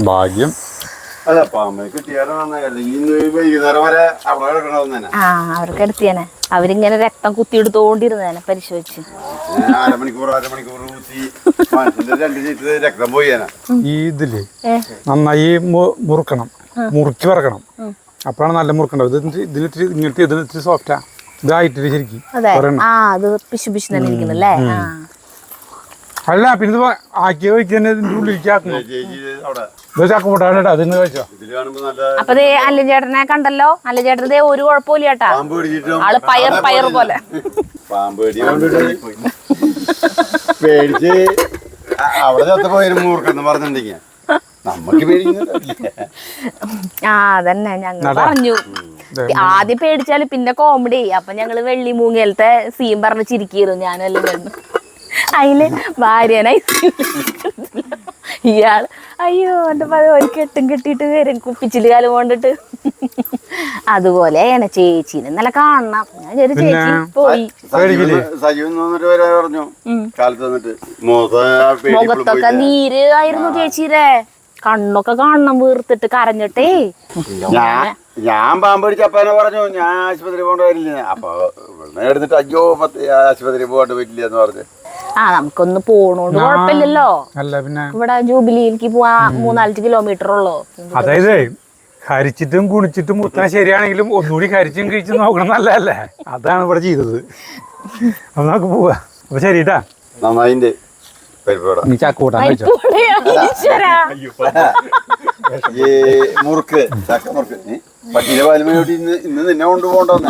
ഭാഗ്യം. അവർക്ക് എടുത്തിയേനെ. അവരിങ്ങനെ രക്തം കുത്തിയെടുത്തോണ്ടിരുന്നേനെ പരിശോധിച്ച്. ഈ ഇതില് നന്നായി മുറുക്കണം, മുറുക്കി വറക്കണം. അപ്പോഴാണ് നല്ല മുറുക്കണ്ടാവും. ഇതിന് സോഫ്റ്റാ ഇതായിട്ടില്ല ശരിക്കും. അല്ല പിന്നെ ആക്കിയ വയ്ക്കാൻ ഉള്ളിലേക്ക് ആക്കണം. ചക്കമുട്ടാണ് അതിന് കഴിച്ചോ. അപ്പൊ അല്ലൻ ചേട്ടനെ കണ്ടല്ലോ. അല്ലൻ ചേട്ടൻ ഒരു കുഴപ്പമില്ല ചേട്ടാ. ആള് പയർ പോലെ. പേടിച്ച് അവിടെ ചത്തപ്പോയൊരു മൂർക്കെന്ന് പറഞ്ഞിട്ടുണ്ടെങ്കിൽ നമ്മക്ക് അതന്നെ ഞങ്ങൾ പറഞ്ഞു. ആദ്യം പേടിച്ചാല് പിന്നെ കോമഡി. അപ്പൊ ഞങ്ങള് വെള്ളി മൂങ്ങലത്തെ സീൻ പറഞ്ഞ് ചിരിക്കുന്നു ഞാനെല്ലാം കണ്ടു. അതില് ഭാര്യനായി ഇയാള് അയ്യോ എന്റെ ഒരു കെട്ടും കെട്ടിട്ട് വരും കുപ്പിച്ചില് കാലം കൊണ്ടിട്ട്. അതുപോലെയാണ് ചേച്ചീനെ ഇന്നലെ കാണണം. ഞാൻ ചേച്ചി പോയി. മുഖത്തൊക്കെ നീര് ആയിരുന്നു ചേച്ചിയുടെ. കണ്ണൊക്കെ കാണണം വീർത്തിട്ട് കരഞ്ഞിട്ടേ. ഞാൻ പാമ്പടിച്ചപ്പനെ പറഞ്ഞു ഞാൻ ആശുപത്രി പോകേണ്ട വരില്ല. അപ്പൊ എടുത്തിട്ട് അയ്യോ ആശുപത്രി പോകേണ്ട പറ്റില്ല എന്ന് പറഞ്ഞു. നമുക്കൊന്ന് പോണോണ്ട് കുഴപ്പമില്ലല്ലോ. ഇവിടെ ജൂബിലിയിലേക്ക് പോവാ 3-4 കിലോമീറ്റർ ഉള്ളൂ. അതായത് ഹരിച്ചിട്ടും കുണിച്ചിട്ടും മുത്താൻ ശരിയാണെങ്കിലും ഒന്നുകൂടി ഹരിച്ചും കഴിച്ചും നോക്കണം നല്ലതല്ലേ? അതാണ് ഇവിടെ ചെയ്തത്. അപ്പൊ നമുക്ക് പോവാ. അപ്പൊ ശരിട്ടാ. നന്നായിന്റെ നീ ചക്കൂട്ടാൻ കഴിച്ചോ. ഈ മുറുക്ക് ചക്ക മുറുക്ക് പട്ടിയിലെ പാലുമയോട്ടി ഇന്ന് നിന്നെ കൊണ്ടുപോകണ്ടെന്ന്